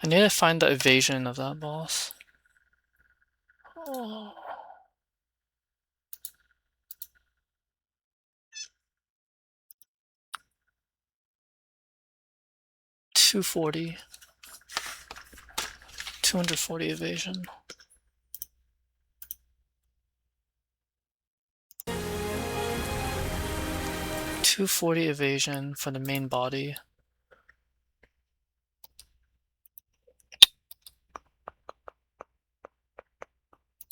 I need to find the evasion of that boss. Oh. 240. 240 evasion. .240 evasion for the main body.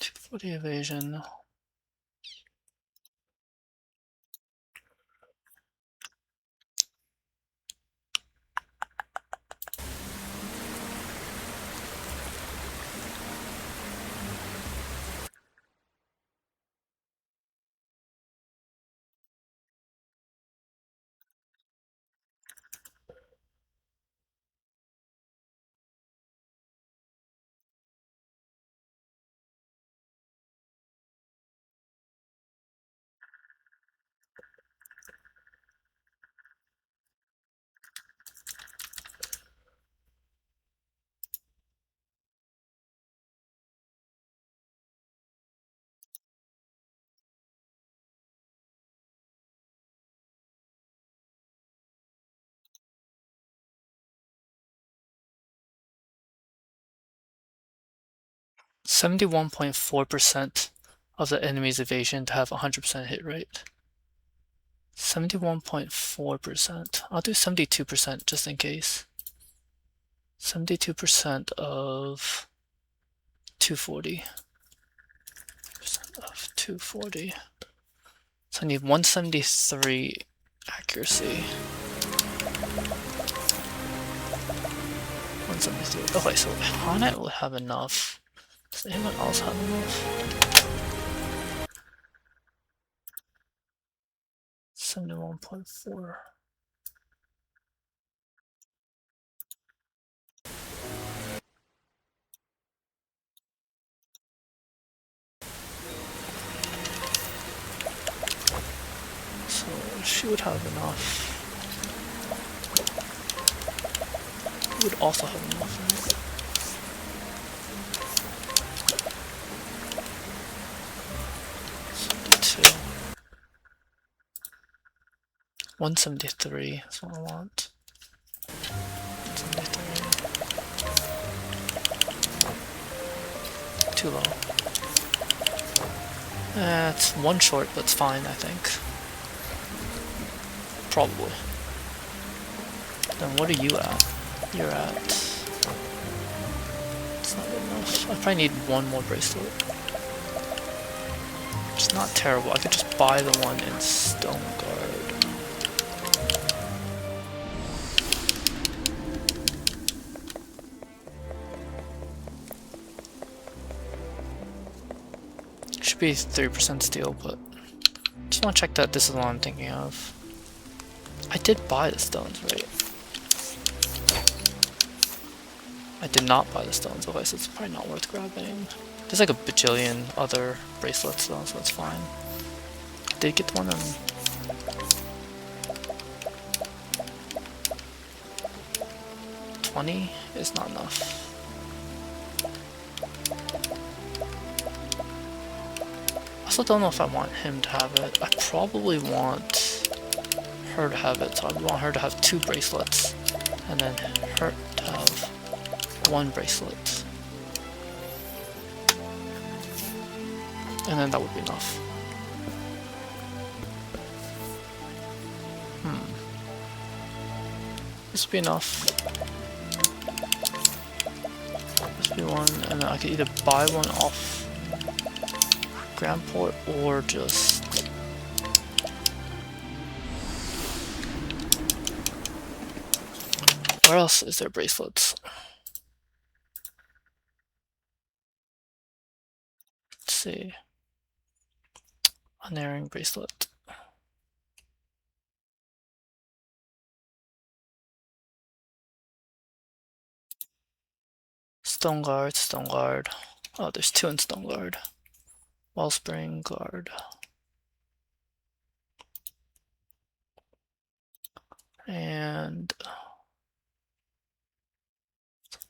.240 evasion. .71.4% of the enemy's evasion to have 100% hit rate. 71.4%. I'll do 72% just in case. 72% of 240. Of 240. So I need 173 accuracy. 173. Okay, so Hanet will have enough. Does anyone else have enough? 71.4. So she would have enough. He would also have enough, right? .72. 173 is what I want. 173. Too low. It's one short, but it's fine, I think. Probably. Then what are you at? You're at... It's not good enough. I probably need one more bracelet. It's not terrible. I could just buy the one in Stone Guard. Should be 3% steel, but just want to check that this is what I'm thinking of. I did buy the stones, right? I did not buy the stones, okay, so it's probably not worth grabbing. There's like a bajillion other bracelets though, so it's fine. I did get one of them. 20 is not enough. I also don't know if I want him to have it. I probably want her to have it, so I want her to have 2 bracelets, and then her to have 1 bracelet. And then that would be enough. This would be enough. This would be one, and then I could either buy one off Grandport or just... Where else is there bracelets? Let's see. Unerring bracelet. Stone Guard, Stone Guard. Oh, there's 2 in Stone Guard. Wellspring Guard. And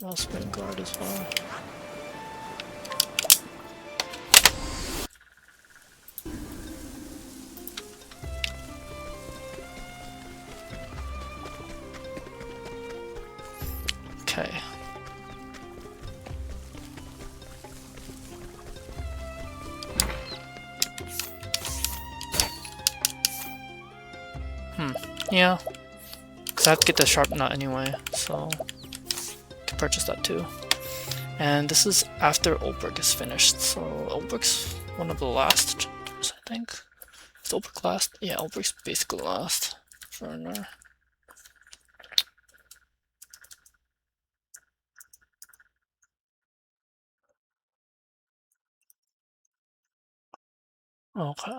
Well, spring guard as well. Okay. Yeah. Because I have to get the sharp nut anyway, so I can purchase that too. And this is after Olberg is finished, so Olberg's one of the last chapters, I think. Is Olberg last? Yeah, Olberg's basically last. Furner. Okay.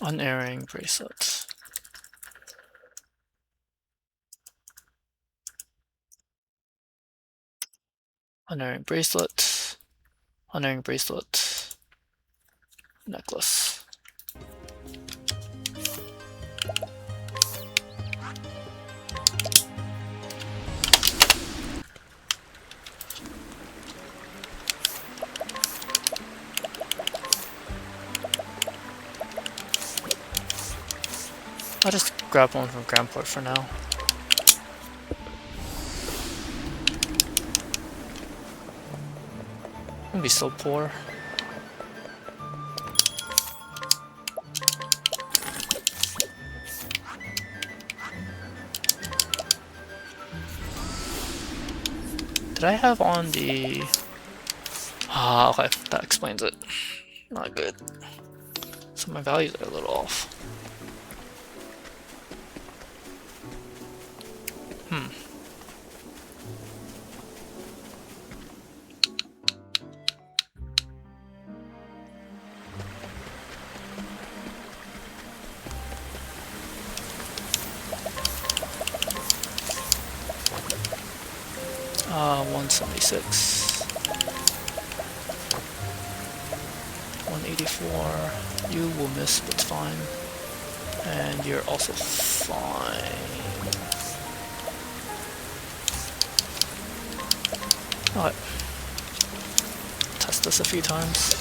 Unerring bracelets. Unerring bracelet. Unerring bracelet. Necklace. I'll just grab one from Grandport for now. I'm gonna be so poor. Did I have on the... Ah, okay, that explains it. Not good. So my values are a little off. Ah, 176. 184. You will miss, but it's fine. And you're also fine. Alright. Test this a few times.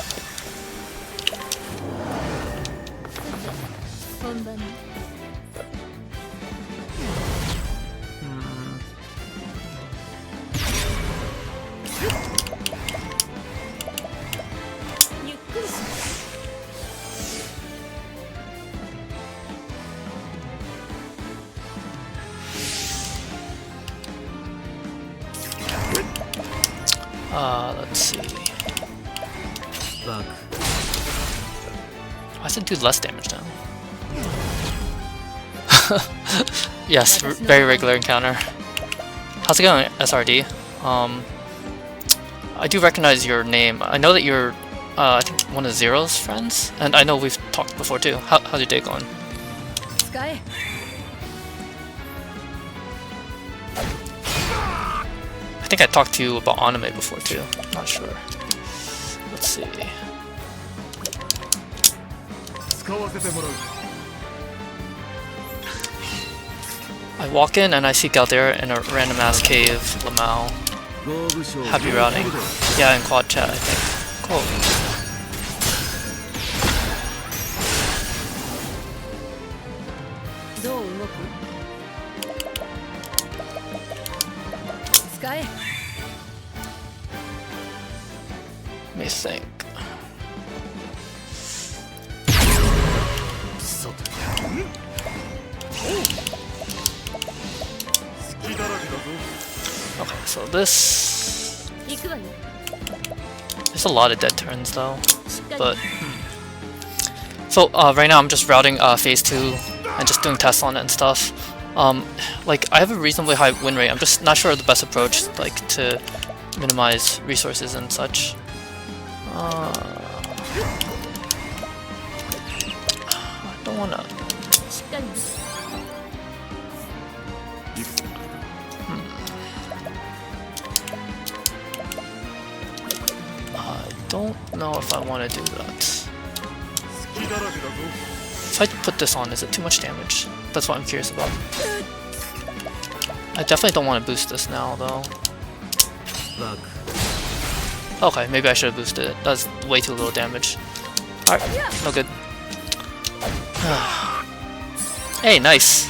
Let's see. Why does it do less damage now? Yes, very regular encounter. How's it going, SRD? I do recognize your name. I know that you're, I think, one of Zero's friends, and I know we've talked before too. How's your day going? Sky. I think I talked to you about anime before too. Not sure. Let's see. I walk in and I see Galdera in a random ass cave, Lamau. Happy routing. Yeah, in quad chat, I think. Cool. Sky. Let me think. Okay, so this... There's a lot of dead turns though, but... So right now I'm just routing phase 2 and just doing tests on it and stuff. Like, I have a reasonably high win rate. I'm just not sure of the best approach, like, to minimize resources and such. I don't wanna... I don't know if I want to do that. if I put this on, is it too much damage? That's what I'm curious about. I definitely don't want to boost this now, though. Okay, maybe I should have boosted it. That's way too little damage. Alright, no good. Hey, nice!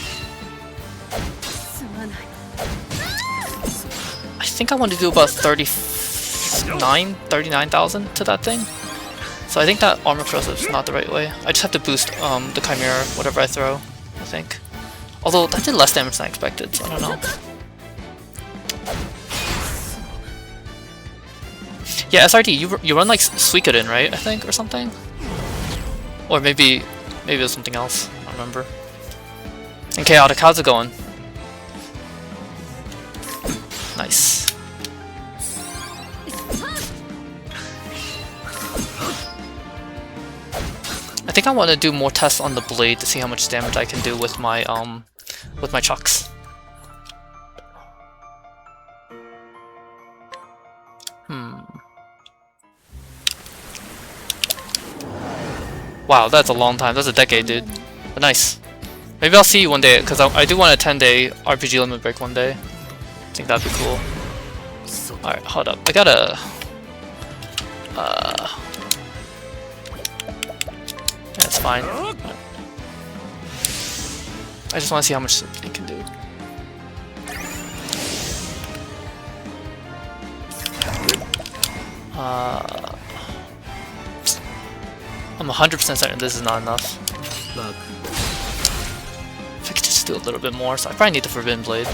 I think I want to do about 39,000 to that thing. So I think that armor corrosive is not the right way. I just have to boost the Chimera, whatever I throw, I think. Although that did less damage than I expected, so I don't know. Yeah, SRD, you run like Suikoden, right? I think, or something? Or maybe it was something else. I don't remember. And Chaotic, how's it going? Nice. I think I want to do more tests on the blade to see how much damage I can do with my chucks. Wow, that's a long time. That's a decade, dude. But nice. Maybe I'll see you one day, because I do want a 10-day RPG limit break one day. I think that'd be cool. Alright, hold up. I gotta... That's fine. I just want to see how much it can do. I'm 100% certain this is not enough. If I could just do a little bit more, so I probably need the Forbidden Blade.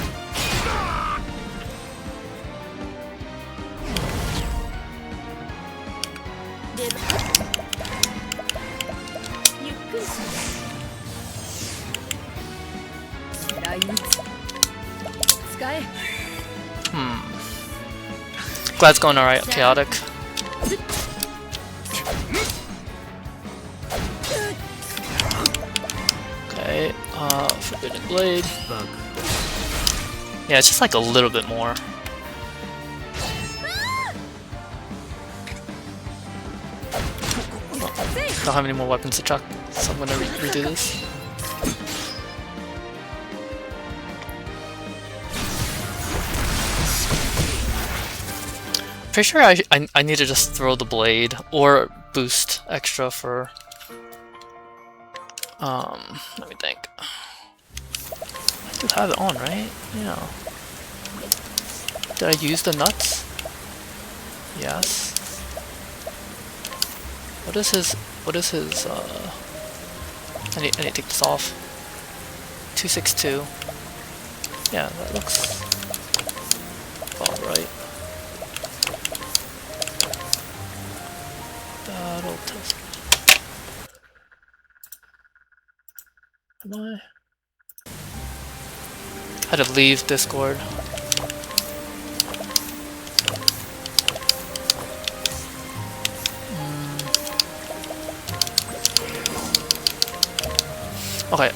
Glad it's going alright, Chaotic. Okay, Forbidden Blade. Yeah, it's just like a little bit more. Don't have any more weapons to chuck, so I'm gonna redo this. Pretty sure I need to just throw the blade or boost extra for let me think. I do have it on, right? Yeah. Did I use the nuts? Yes. What is his I need to take this off. 262. Yeah, that looks about right. Battle test. Am I? Had to leave Discord. Okay,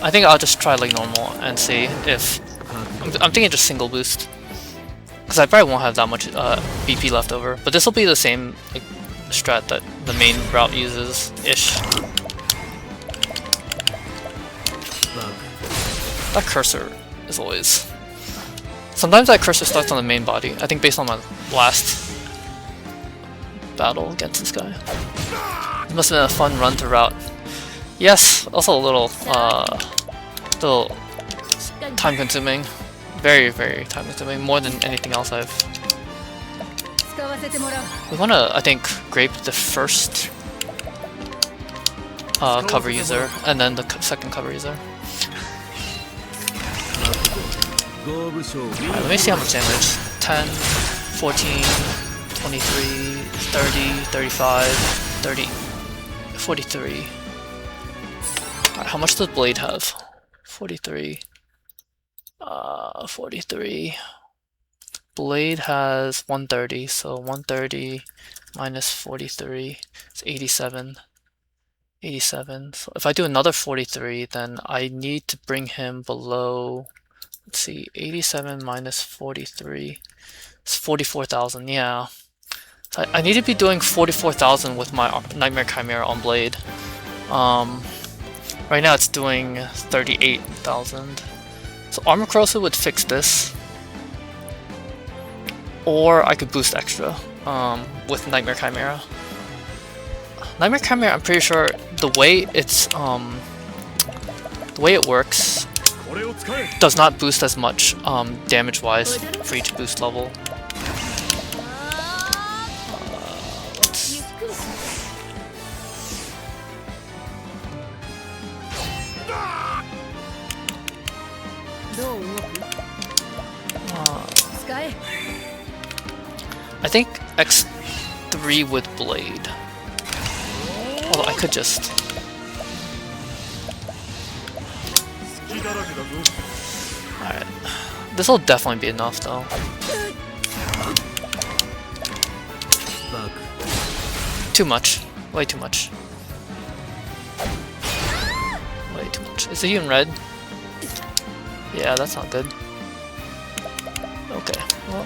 I think I'll just try like normal and see if... I'm thinking just single boost. Because I probably won't have that much BP left over. But this will be the same like, strat that the main route uses-ish. That cursor is always... Sometimes that cursor starts on the main body. I think based on my last battle against this guy. It must have been a fun run to route. Yes, also a little time consuming. Very, very time consuming. More than anything else I've... We wanna, I think, grape the first cover user, and then the second cover user. Alright, let me see how much damage. 10, 14, 23, 30, 35, 30, 43. Alright, how much does Blade have? 43. 43. Blade has 130, so 130 minus 43 is 87. 87. So if I do another 43, then I need to bring him below... Let's see, 87 minus 43. It's 44,000, yeah. So I need to be doing 44,000 with my Nightmare Chimera on Blade. Right now it's doing 38,000. So Armor Corrosive would fix this. Or I could boost extra with Nightmare Chimera. Nightmare Chimera, I'm pretty sure the way it works does not boost as much damage-wise for each boost level. I think X3 with Blade. Although I could just... Alright. This will definitely be enough though. Too much. Way too much. Way too much. Is he in red? Yeah, that's not good. Okay, well...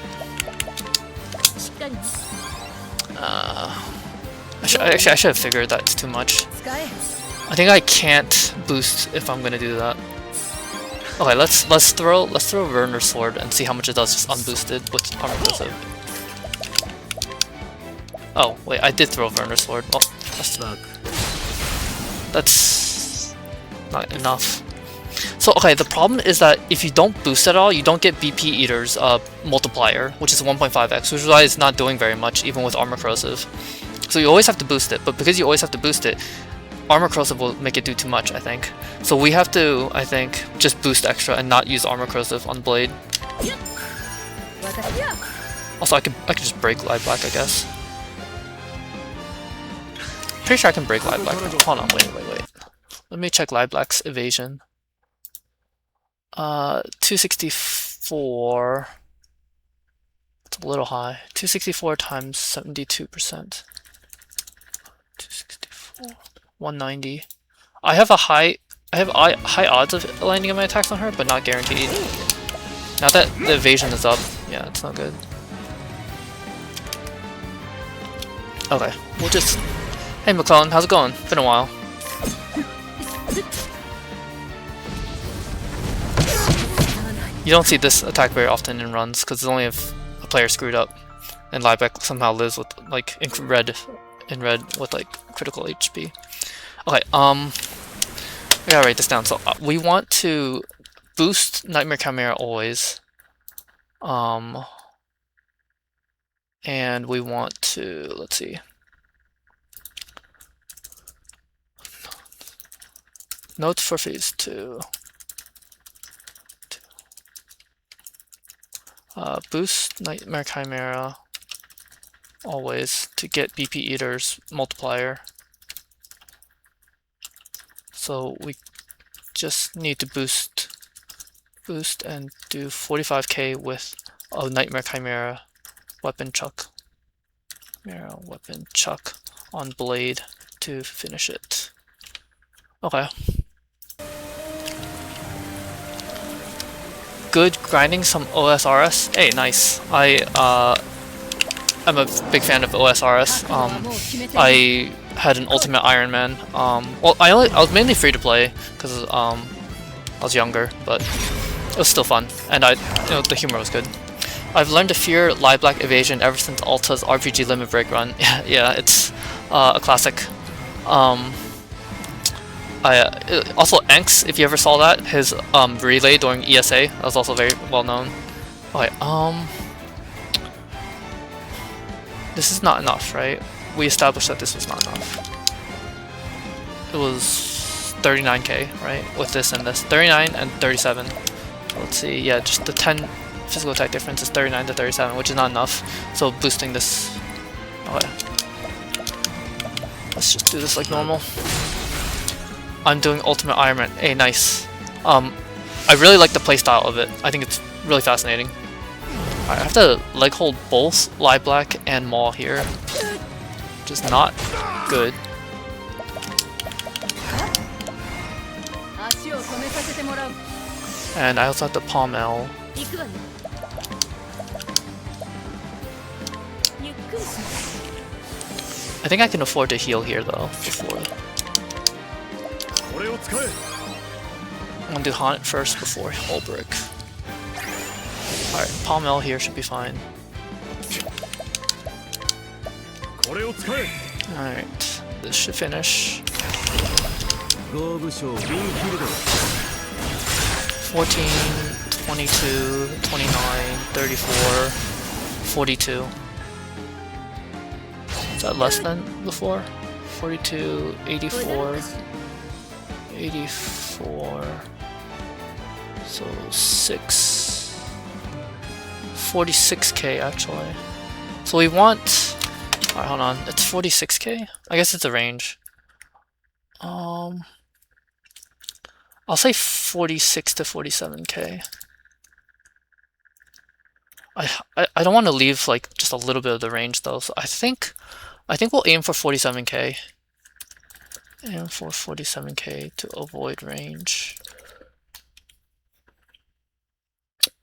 I should have figured that's too much. I think I can't boost if I'm gonna do that. Okay, let's throw Werner's Sword and see how much it does just unboosted with Armor Corrosive. Oh wait, I did throw Werner's Sword. Well, that's not enough. So okay, the problem is that if you don't boost at all, you don't get BP Eater's multiplier, which is 1.5x, which is why it's not doing very much even with Armor Corrosive. So you always have to boost it, but because you always have to boost it, Armor Corrosive will make it do too much, I think. So we have to, I think, just boost extra and not use Armor Corrosive on Blade. Also, I could just break Light Black, I guess. Pretty sure I can break Light Black. Hold on, wait. Let me check Light Black's evasion. 264. It's a little high. 264 times 72%. 264. 190. I have high odds of landing my attacks on her, but not guaranteed. Now that the evasion is up, yeah, it's not good. Okay, we'll just... Hey McClellan, how's it going? Been a while. You don't see this attack very often in runs, because it's only if a player screwed up, and Liebeck somehow lives with, like, in red with, like, critical HP. Okay, I gotta write this down. So, we want to boost Nightmare Chimera always. And we want to, let's see. Notes for phase 2. Boost Nightmare Chimera always to get BP Eater's multiplier. So we just need to boost and do 45k with a Nightmare Chimera weapon chuck. Weapon chuck on Blade to finish it. Okay. Good grinding some OSRS. Hey, nice. I'm a big fan of OSRS. I had an Ultimate Iron Man. Well, I was mainly free to play because I was younger, but it was still fun, and the humor was good. I've learned to fear Light Black evasion ever since Alta's RPG Limit Break run. Yeah, it's a classic. Also Enx, if you ever saw that, his relay during ESA, that was also very well known. Okay, this is not enough, right? We established that this was not enough. It was 39k, right? With this and this. 39 and 37. Let's see, yeah, just the 10 physical attack difference is 39 to 37, which is not enough. So boosting this... Okay. Let's just do this like normal. I'm doing Ultimate Iron Man. Hey, nice. I really like the playstyle of it. I think it's really fascinating. Alright, I have to leg hold both Light Black and Maul here. Just not good. And I also have to Palm L. I think I can afford to heal here though, before. I'm gonna do Haunt first before Holbrick. Alright, Palmel here should be fine. Alright, this should finish. 14, 22, 29, 34, 42. Is that less than before? 42, 84, 84, so 46k actually. So we want, alright, hold on, it's 46k? I guess it's a range. I'll say 46 to 47k. I don't want to leave like just a little bit of the range though, so I think we'll aim for 47k. Aim for 47k to avoid range.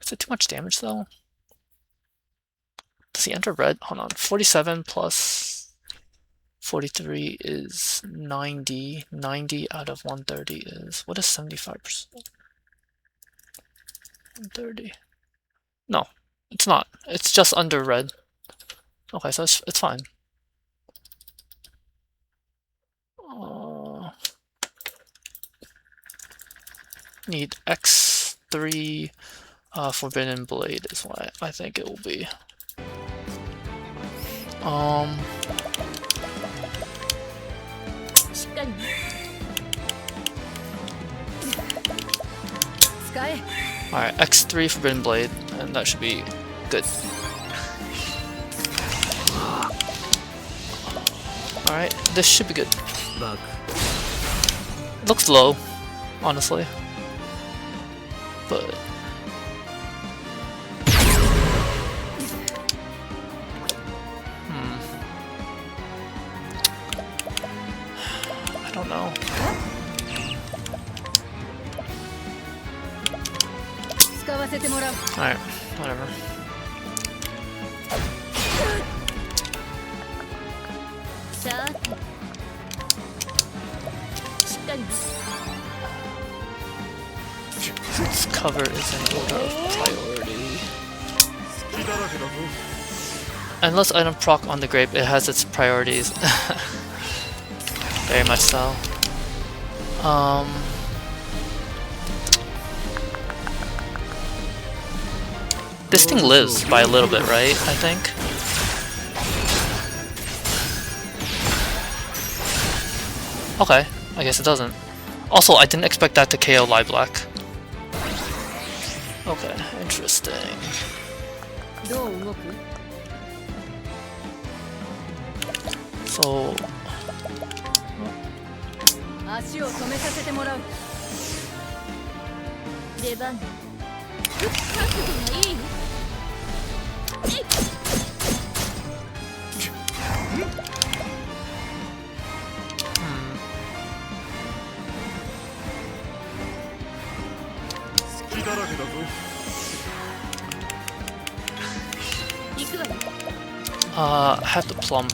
Is it too much damage though? Does he enter red? Hold on. 47 plus 43 is 90. 90 out of 130 is, what is 75%? 130. No, it's not. It's just under red. Okay, so it's fine. Need X3 Forbidden Blade is what I think it will be. Alright, X3 Forbidden Blade, and that should be good. Alright, this should be good. Looks low, honestly. But I don't know. Alright, whatever. Its cover is in order of priority. Unless item proc on the grape, it has its priorities. Very much so. This thing lives by a little bit, right? I think. Okay, I guess it doesn't. Also, I didn't expect that to KO Lilac. Okay, interesting. So... I have the plum.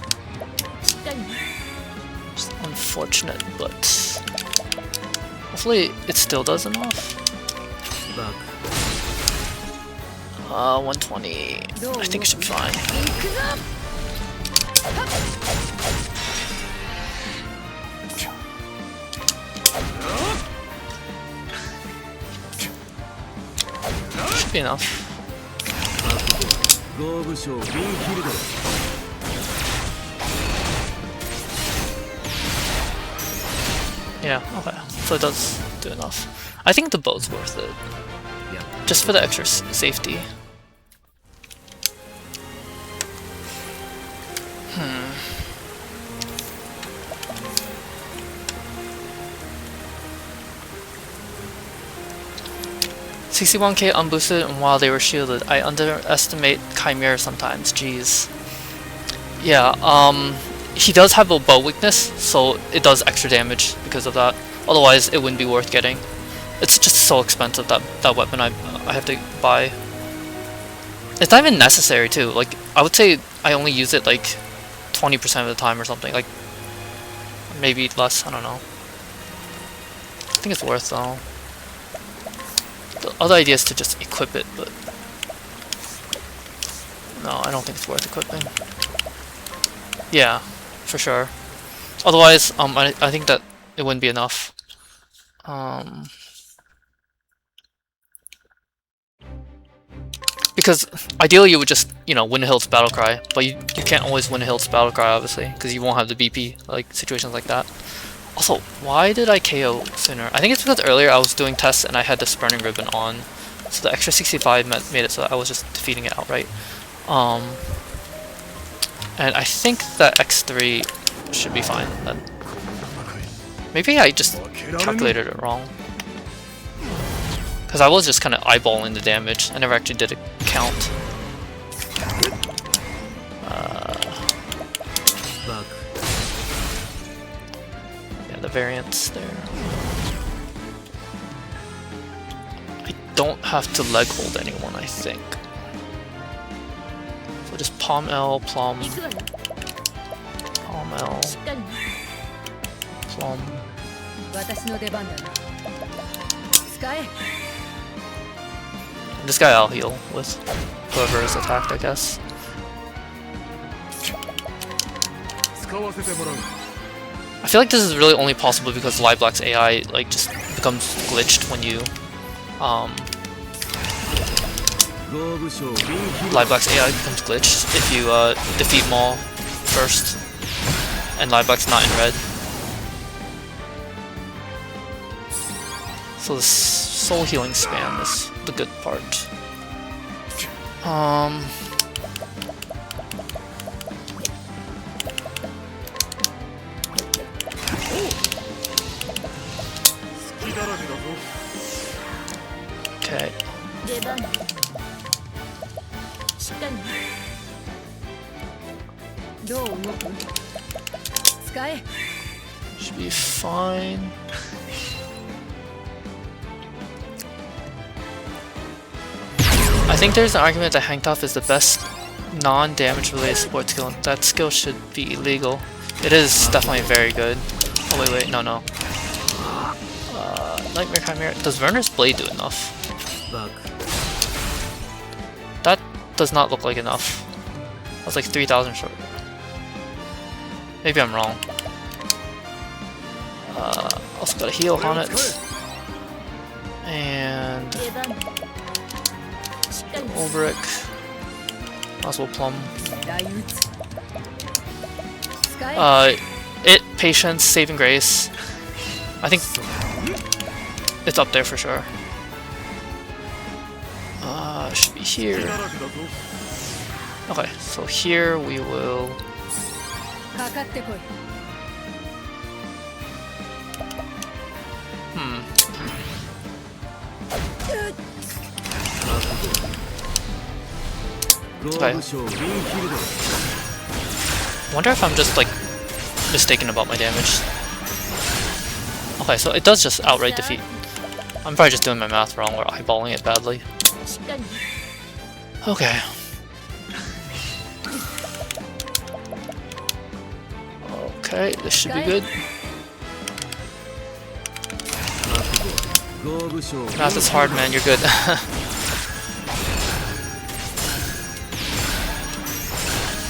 It's unfortunate, but hopefully it still does enough. 120. I think it should be fine. Should be enough. Yeah, okay. So it does do enough. I think the bow's worth it. Just for the extra safety. 61k unboosted, and while they were shielded, I underestimate Chimera sometimes, jeez. Yeah, he does have a bow weakness, so it does extra damage because of that. Otherwise, it wouldn't be worth getting. It's just so expensive, that weapon I have to buy. It's not even necessary too, like, I would say I only use it like 20% of the time or something, like maybe less, I don't know. I think it's worth though. The other idea is to just equip it, but no, I don't think it's worth equipping. Yeah, for sure. Otherwise, I think that it wouldn't be enough. Because ideally you would just, you know, win Hild's battle cry, but you can't always win Hild's battle cry, obviously, because you won't have the BP, like, situations like that. Also, why did I KO sooner? I think it's because earlier I was doing tests and I had this burning ribbon on, so the extra 65 made it so that I was just defeating it outright. And I think that X3 should be fine then. Maybe I just calculated it wrong. Because I was just kind of eyeballing the damage. I never actually did a count. Yeah, the variants there. I don't have to leg hold anyone, I think. So just Palm L, Plum. Palm L. Plum. This guy I'll heal with whoever is attacked, I guess. I feel like this is really only possible because Liblack's AI like just becomes glitched when you Liblack's AI becomes glitched if you defeat Maul first and Liblack's not in red. So the soul healing spam is the good part. Okay. Should be fine. I think there's an argument that Hang Tough is the best non-damage related support skill. That skill should be illegal. It is definitely very good. Oh wait, no. Nightmare Chimera. Does Werner's Blade do enough? That does not look like enough. That's like 3,000 short. Maybe I'm wrong. Also got a heal on it. And Ulbrich. As well Plum. Patience, Saving Grace. I think it's up there for sure. Should be here. Okay, so here we will. Okay. Wonder if I'm just like mistaken about my damage. Okay, so it does just outright defeat. I'm probably just doing my math wrong or eyeballing it badly. Okay. Okay, this should be good. Math is hard, man, you're good.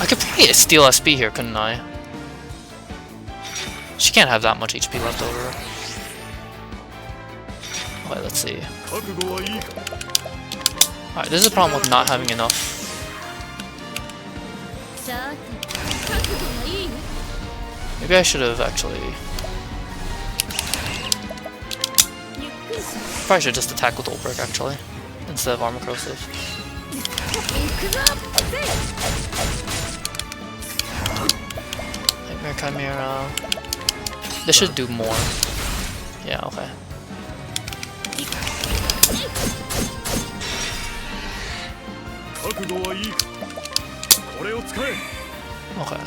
I could probably steal SB here, couldn't I? She can't have that much HP left over. Okay, let's see. Alright, this is a problem with not having enough. Maybe I should have actually... Probably should just attack with Ulbrich actually, instead of Armor Corrosive. Nightmare Chimera. This should do more. Yeah, okay. Okay.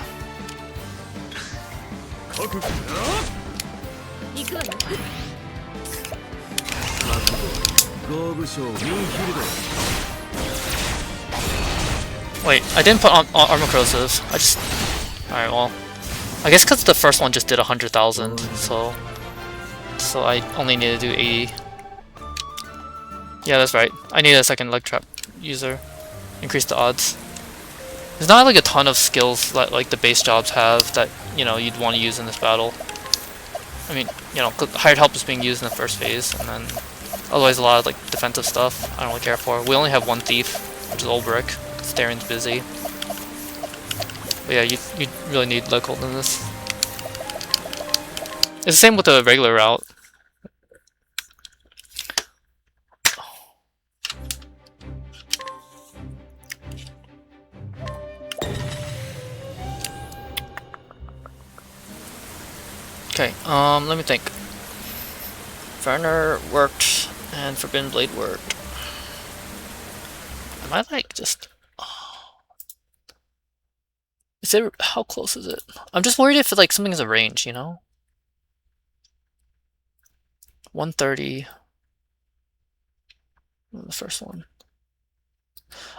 Wait, I didn't put on Armor Corrosive. I just Alright, well, I guess because the first one just did 100,000, so I only need to do 80. Yeah, that's right. I need a second leg trap user. Increase the odds. There's not like a ton of skills that like the base jobs have that, you know, you'd want to use in this battle. I mean, you know, hired help is being used in the first phase, and then otherwise a lot of like defensive stuff I don't really care for. We only have one thief, which is Ulbrich, because Darian's busy. But yeah, you really need leg hold in this. It's the same with the regular route. Okay, let me think. Werner worked, and Forbidden Blade worked. Am I like just... Oh. Is it... How close is it? I'm just worried if like something is a range, you know? 130. The first one.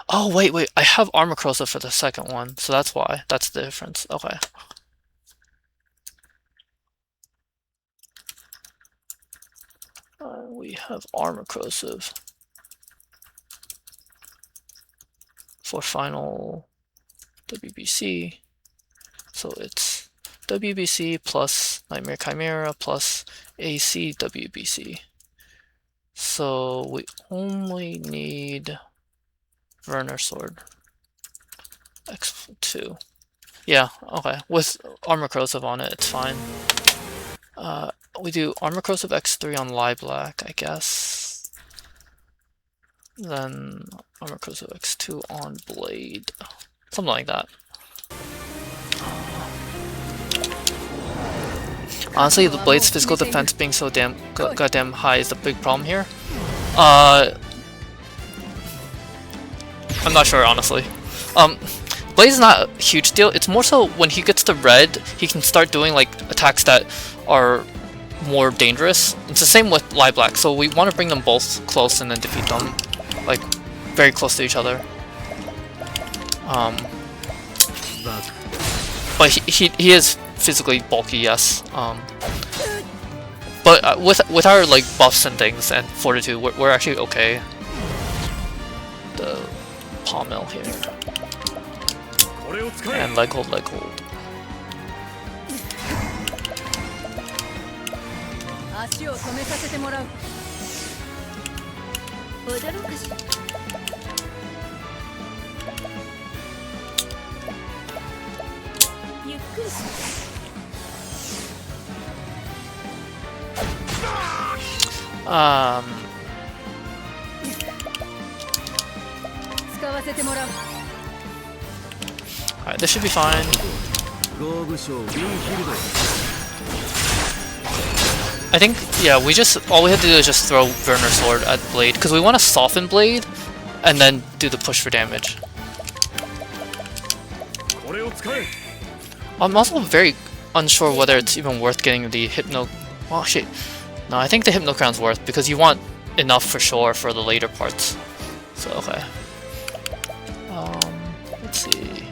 Oh, wait. I have armor corrosive for the second one, so that's why. That's the difference. Okay. We have armor corrosive for final WBC. So it's WBC plus Nightmare Chimera plus AC WBC. So we only need Werner Sword. X2. Yeah, okay. With armor corrosive on it, it's fine. We do armor corrosive X3 on Black, I guess. Then armor corrosive X2 on Blade. Something like that. Honestly, the Blade's physical defense being so goddamn high is the big problem here. I'm not sure, honestly. Blade's not a huge deal. It's more so when he gets to red, he can start doing like attacks that are more dangerous. It's the same with Black, so we want to bring them both close and then defeat them, like very close to each other. But he is physically bulky, yes. But with our like buffs and things and fortitude, we're actually okay. The palm mill here and leg hold. Alright, this should be fine. I think, yeah, all we have to do is just throw Werner Sword at Blade, because we want to soften Blade, and then do the push for damage. I'm also very unsure whether it's even worth getting the Hypno... Well, shit. No, I think the Hypno Crown's worth, because you want enough for sure for the later parts. So, okay. Let's see.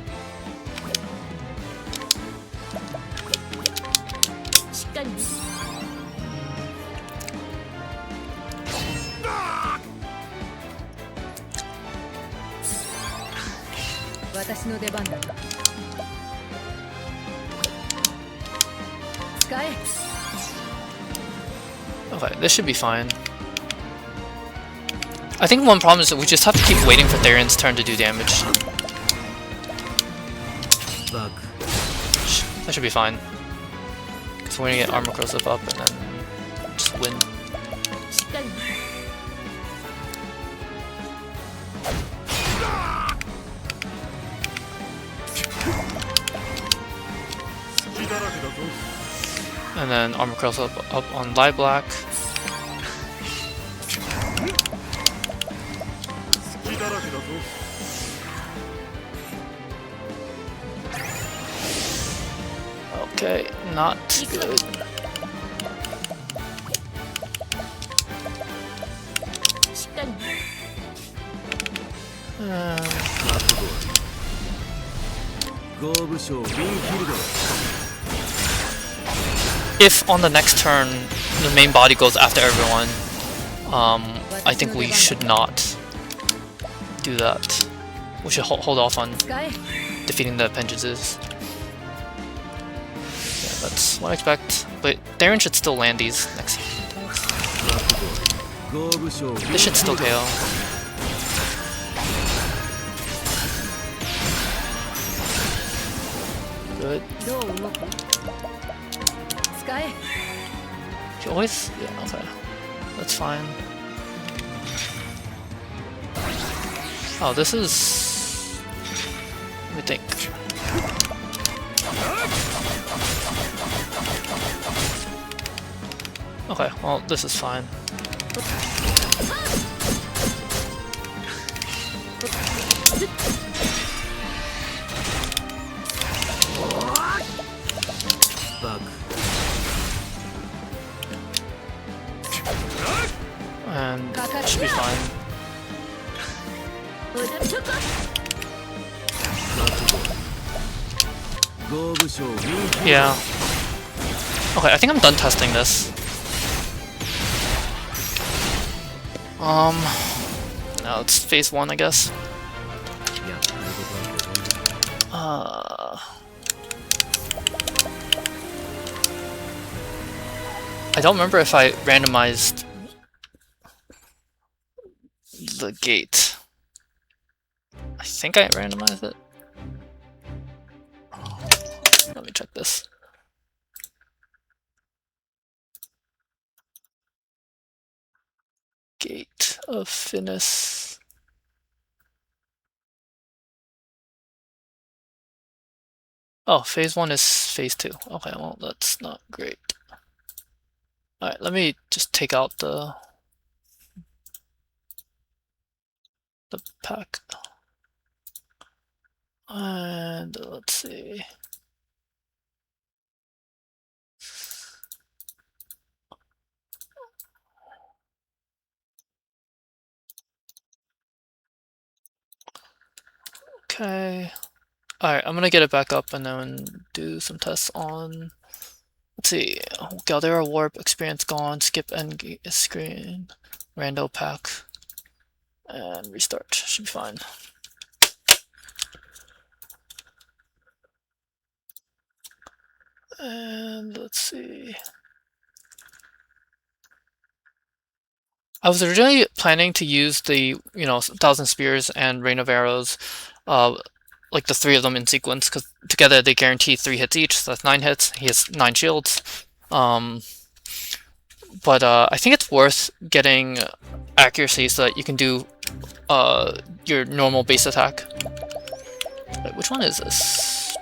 Okay, this should be fine. I think one problem is that we just have to keep waiting for Therian's turn to do damage. That should be fine. Because we're gonna get armor corrosive up and then just win. And then armor corrosive up on Black. Okay, not good. If on the next turn the main body goes after everyone, I think we should not do that. We should hold off on defeating the appendages. Yeah, that's what I expect. But Darren should still land these next. This should still KO. Good. She always... yeah, okay. That's fine. Oh, this is... let me think. Okay, well, this is fine. And it should be fine. Yeah. Okay, I think I'm done testing this. Now it's phase 1, I guess. I don't remember if I randomized the gate. I think I randomized it. Let me check this. Gate of Finis. Oh, phase 1 is phase 2. Okay, well, that's not great. Alright, let me just take out the pack. And let's see. Okay. Alright, I'm gonna get it back up and then do some tests on... let's see. Galdera Warp, experience gone, skip end screen, rando pack, and restart. Should be fine. And let's see. I was originally planning to use the, 1,000 Spears and Rain of Arrows, like the 3 of them in sequence, because together they guarantee 3 hits each, so that's 9 hits. He has 9 shields. But I think it's worth getting accuracy so that you can do your normal base attack. Wait, which one is this?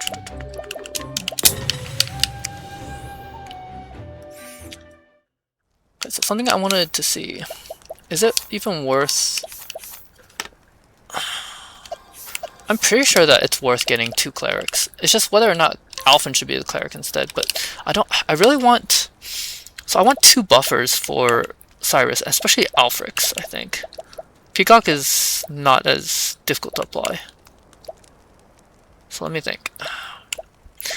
Okay, so something I wanted to see. Is it even worth... I'm pretty sure that it's worth getting 2 clerics. It's just whether or not Alphen should be the cleric instead, but I really want... so I want 2 buffers for Cyrus, especially Alfrix, I think. Peacock is not as difficult to apply. So let me think.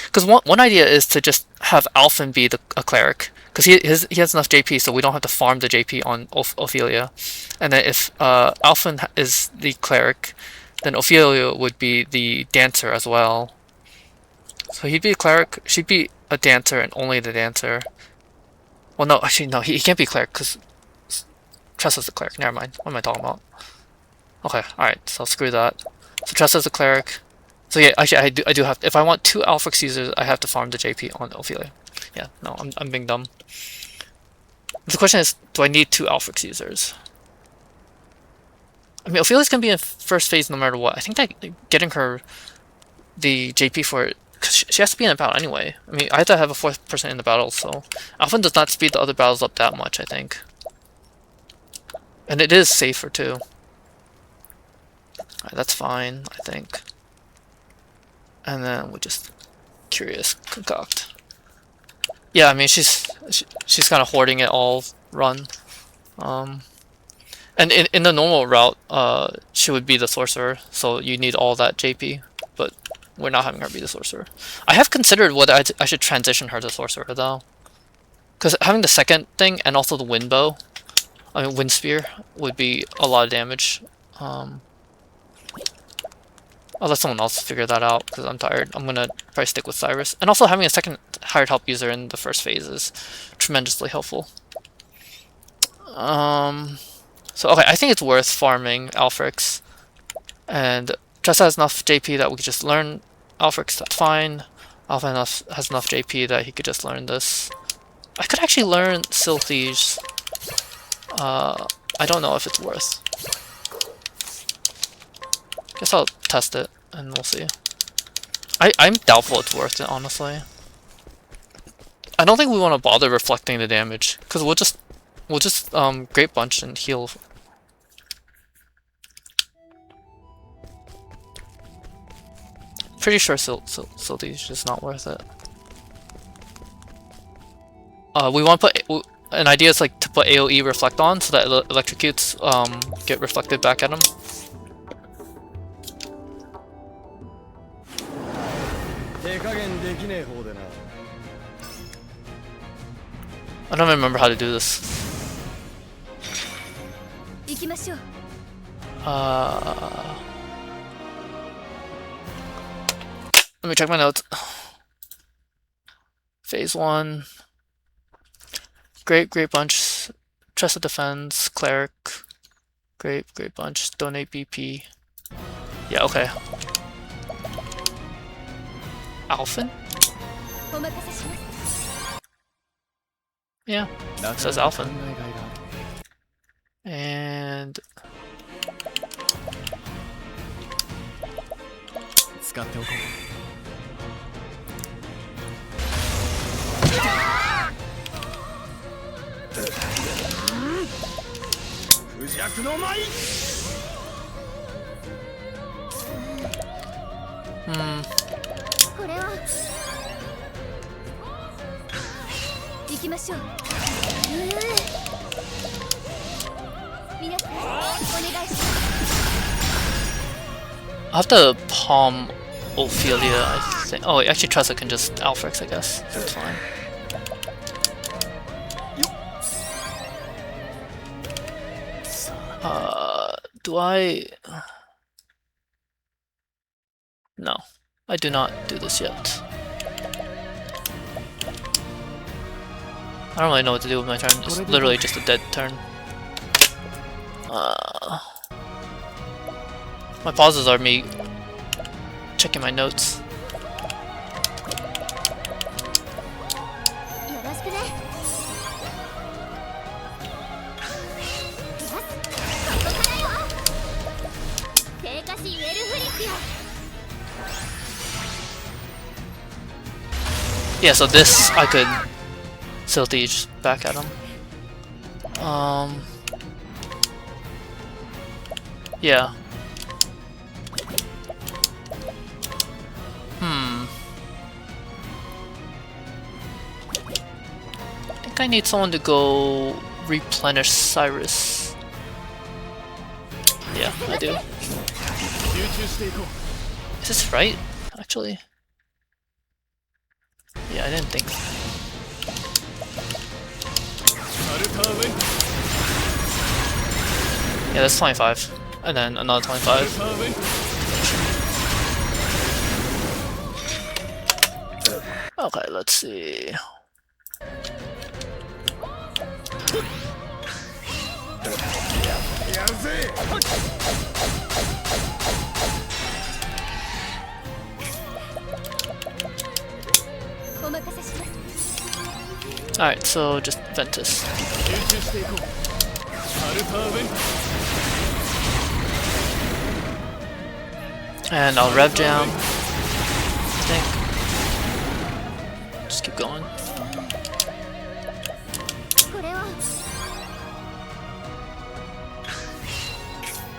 Because one idea is to just have Alphen be a cleric, because he has enough JP, so we don't have to farm the JP on Ophelia. And then if Alphen is the cleric, then Ophelia would be the dancer as well. So he'd be a cleric, she'd be a dancer, and only the dancer. Well, no, actually, no, he can't be cleric, because Tressa's a cleric. Never mind. What am I talking about? Okay, alright, so screw that. So Tressa's a cleric. So yeah, actually, I do have... if I want 2 Alfrix users, I have to farm the JP on Ophelia. Yeah, no, I'm being dumb. The question is, do I need 2 Alfrix users? I mean, Ophelia's gonna be in first phase no matter what. I think that getting her the JP for it, because she has to be in a battle anyway. I mean, I have to have a 4th person in the battle, so Alphen does not speed the other battles up that much, I think. And it is safer too. Alright, that's fine, I think. And then we just curious concoct. Yeah, I mean she's kind of hoarding it all run. And in the normal route, she would be the sorcerer, so you need all that JP. But we're not having her be the sorcerer. I have considered whether I should transition her to sorcerer though, because having the second thing and also the wind bow, I mean wind spear, would be a lot of damage. I'll let someone else figure that out because I'm tired. I'm gonna probably stick with Cyrus, and also having a second hired help user in the first phase is tremendously helpful. So okay, I think it's worth farming Alfrix, and Tressa has enough JP that we could just learn Alfrix, that's fine. Alpha has enough JP that he could just learn this. I could actually learn Silthige. I don't know if it's worth. Guess I'll test it and we'll see. I'm doubtful it's worth it, honestly. I don't think we want to bother reflecting the damage, because we'll just Great Bunch and heal. Pretty sure Silthige is not worth it. We want to put an idea is like to put AoE reflect on so that electrocutes get reflected back at him. I don't remember how to do this. Let me check my notes. Phase 1. Great Bunch. Tressa defends. Cleric. Great Bunch. Donate BP. Yeah, okay. Alphen? Yeah, it says Alphen. And... I'll have to palm Ophelia, I think. Oh, actually Tressa can just Alfrix, I guess. So it's fine. Do I... No. I do not do this yet. I don't really know what to do with my turn. It's literally just a dead turn. My pauses are me checking my notes. Yeah, so this I could Silthige back at him. Yeah. I think I need someone to go replenish Cyrus. Yeah, I do. Is this right, actually? Yeah, I didn't think. Yeah, that's 25. And then another 25. Okay, let's see. Alright, so just Ventus. And I'll rev jam. I think. Just keep going.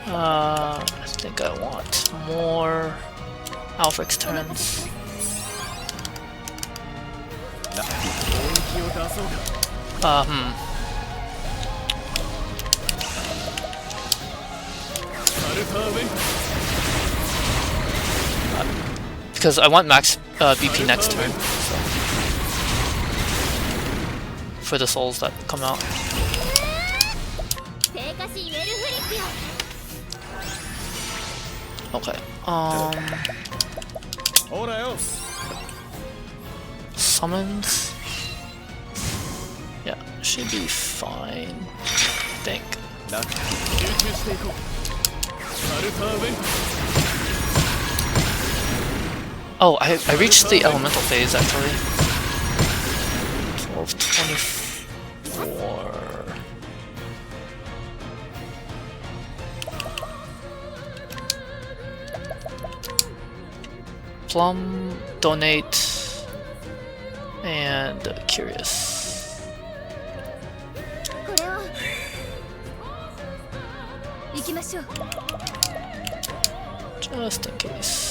I think I want more Alfrix turns. because I want max BP next turn. So. For the souls that come out. Okay. Summons. Yeah, should be fine. I think. Oh, I reached the elemental phase actually. 1224. Plum, donate, and curious. Just in case.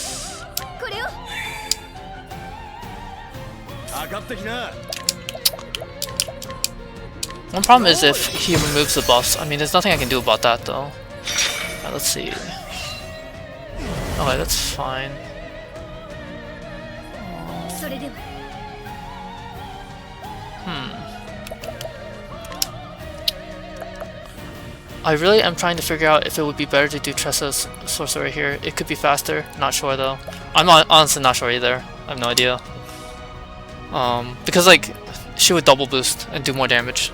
One problem is if he removes the buffs. I mean, there's nothing I can do about that though. Let's see. Okay, that's fine. I really am trying to figure out if it would be better to do Tressa's sorcerer here. It could be faster. Not sure though. I'm honestly not sure either. I have no idea. Because like she would double boost and do more damage,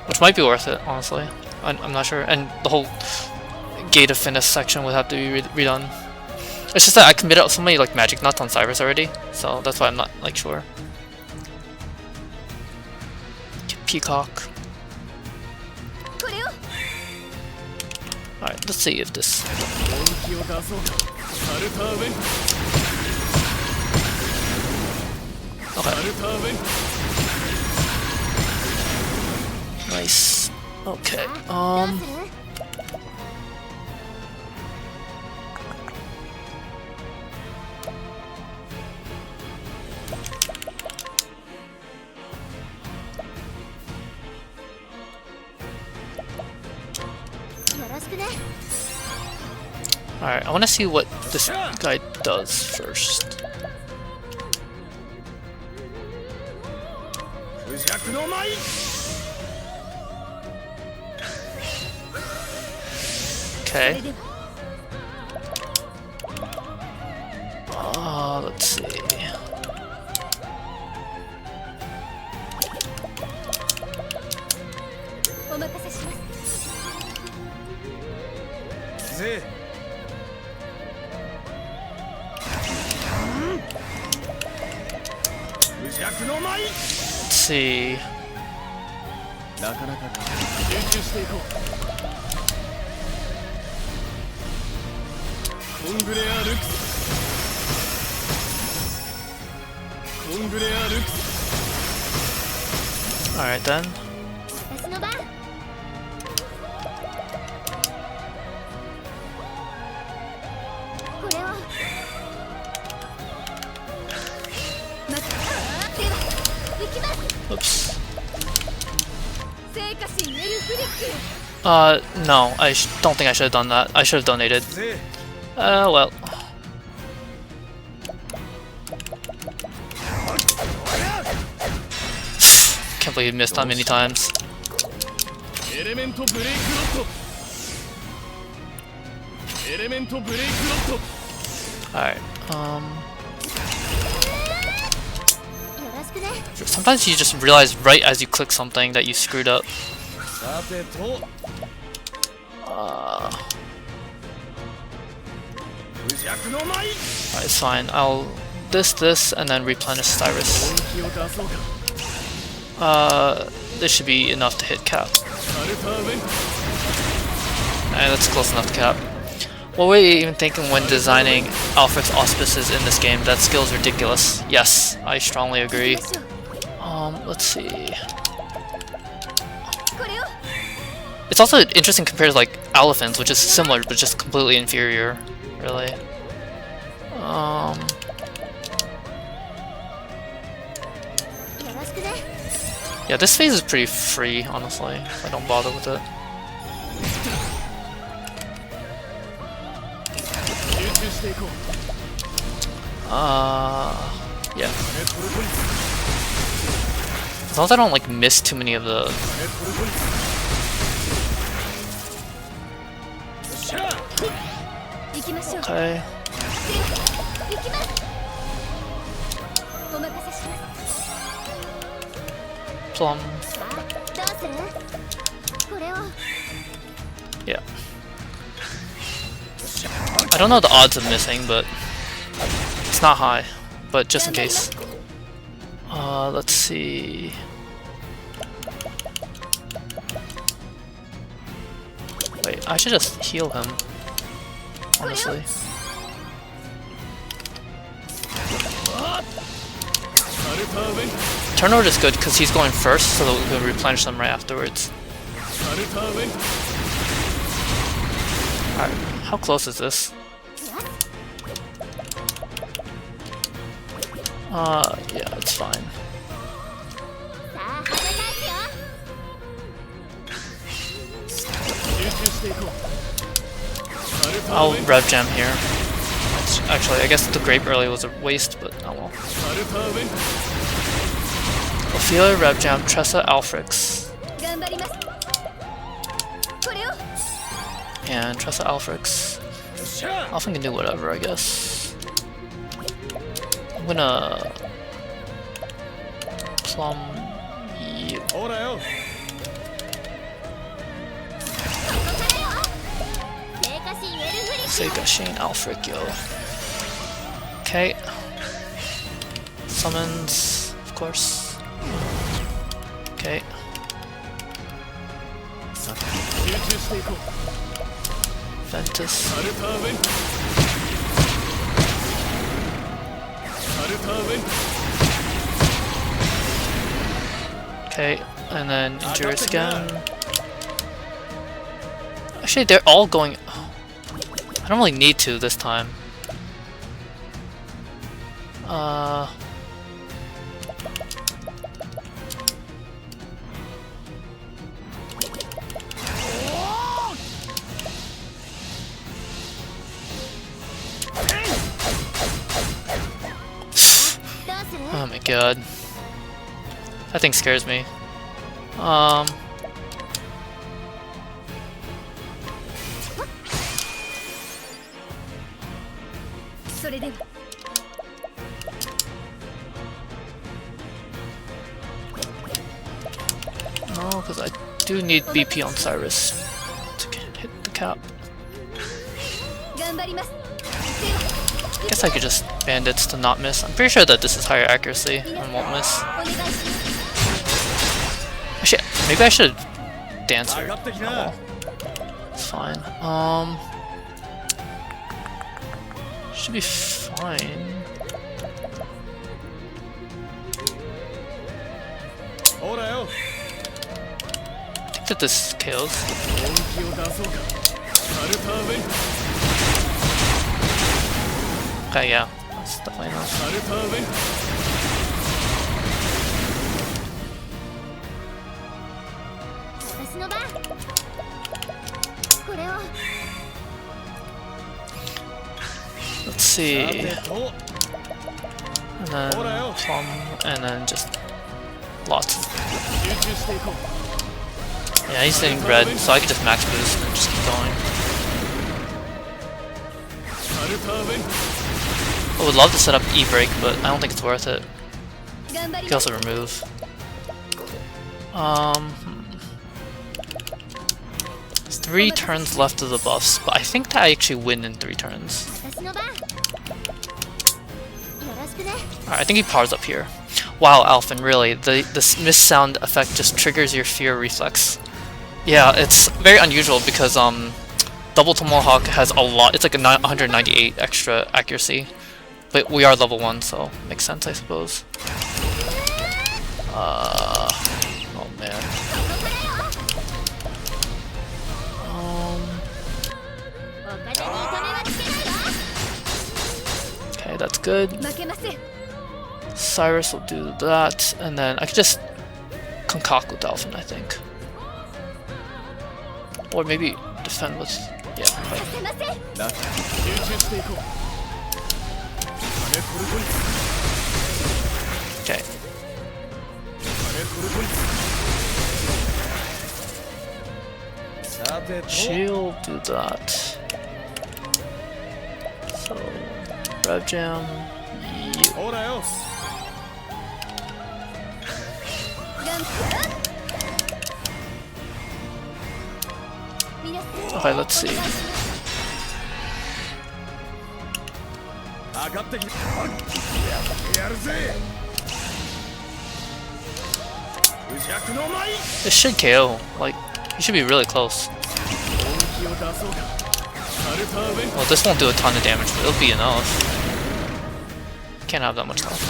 which might be worth it. Honestly, I'm not sure. And the whole Gate of Finis section would have to be redone. It's just that I committed so many like magic nuts on Cyrus already, so that's why I'm not like sure. Peacock. Alright, let's see if this. Okay. Nice. Okay. Alright, I want to see what this guy does first. Okay. Let's see. Let's see. Alright then. Oops. No, I don't think I should have done that. I should have donated. Well. Can't believe he missed that many times. Alright, sometimes you just realize right as you click something that you screwed up. Alright, it's fine. I'll this, and then replenish Cyrus. This should be enough to hit cap. And that's close enough to cap. What were you even thinking when designing Alfred's auspices in this game? That skill is ridiculous. Yes, I strongly agree. Let's see. It's also interesting compared to like Elephants, which is similar but just completely inferior, really. Yeah, this phase is pretty free, honestly. I don't bother with it. Yeah. As long as I don't like miss too many of the. Okay. Plum. Yeah. I don't know the odds of missing, but it's not high. But just in case. Let's see. Wait, I should just heal him. Honestly. Turnover is good because he's going first, so that we can replenish them right afterwards. Alright, how close is this? Yeah, it's fine. I'll rev jam here. Actually, I guess the grape early was a waste, but oh well. Ophelia, rev jam, Tressa, Alfrix. And Tressa, Alfrix. Alpha can do whatever, I guess. I'm gonna plum you. Sega Shane Alfric, yo. Okay. Summons, of course. Okay. Ventus. Okay, and then Injurious again. Actually, they're all going. I don't really need to this time. Oh my god. That thing scares me. No, because I do need BP on Cyrus to hit the cap. I guess I could just bandits to not miss. I'm pretty sure that this is higher accuracy and won't miss. Actually, maybe I should dance here. Oh, well. It's fine. Should be fine. I think that this kills. Okay, yeah, that's definitely enough. Let's see. And then plum, and then just lots. Yeah, he's hitting red, so I can just max boost and just keep going. I would love to set up E-break, but I don't think it's worth it. You can also remove. 3 turns left of the buffs, but I think that I actually win in 3 turns. Alright, I think he powers up here. Wow, Alphen, really, this miss sound effect just triggers your fear reflex. Yeah, it's very unusual because Double Tomahawk has a lot, it's like a 198 extra accuracy. But we are level 1, so makes sense, I suppose. Oh man. Okay, that's good. Cyrus will do that, and then I could just concoct with Alphen, I think. Or maybe defend with... yeah. Okay. She'll do that. So, Rev Jam, you. Okay, let's see. This should KO. Like, he should be really close. Well, this won't do a ton of damage, but it'll be enough. Can't have that much left.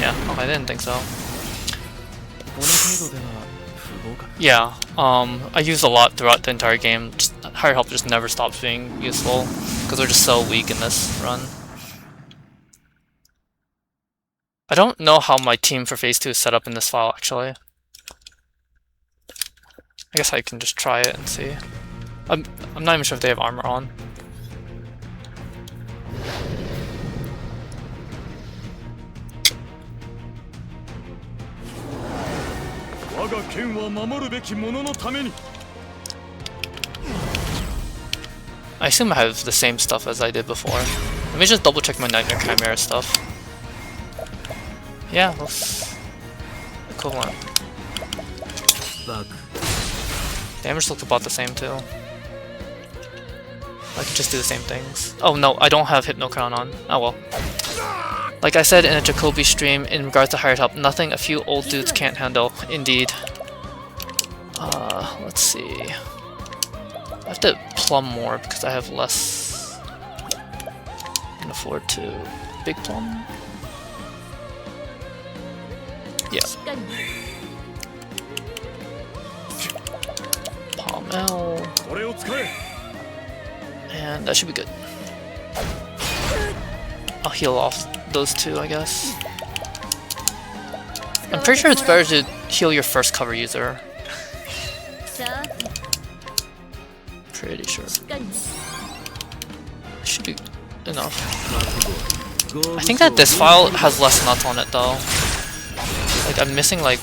Yeah, okay, I didn't think so. Yeah, I use a lot throughout the entire game. Just, higher health just never stops being useful because we're just so weak in this run. I don't know how my team for phase 2 is set up in this file actually. I guess I can just try it and see. I'm not even sure if they have armor on. I assume I have the same stuff as I did before. Let me just double check my Nightmare Chimera stuff. Yeah, that's equivalent. Damage looks about the same too. I can just do the same things. Oh no, I don't have Hypnocrown on. Oh well. Like I said in a Jacoby stream, in regards to higher top, nothing a few old dudes can't handle. Indeed. Let's see. I have to plum more because I have less. I can afford to big plum. Yeah. Palm L. And that should be good. I'll heal off those two, I guess. I'm pretty sure it's better to heal your first cover user. Pretty sure. Should be enough. I think that this file has less nuts on it though. Like I'm missing like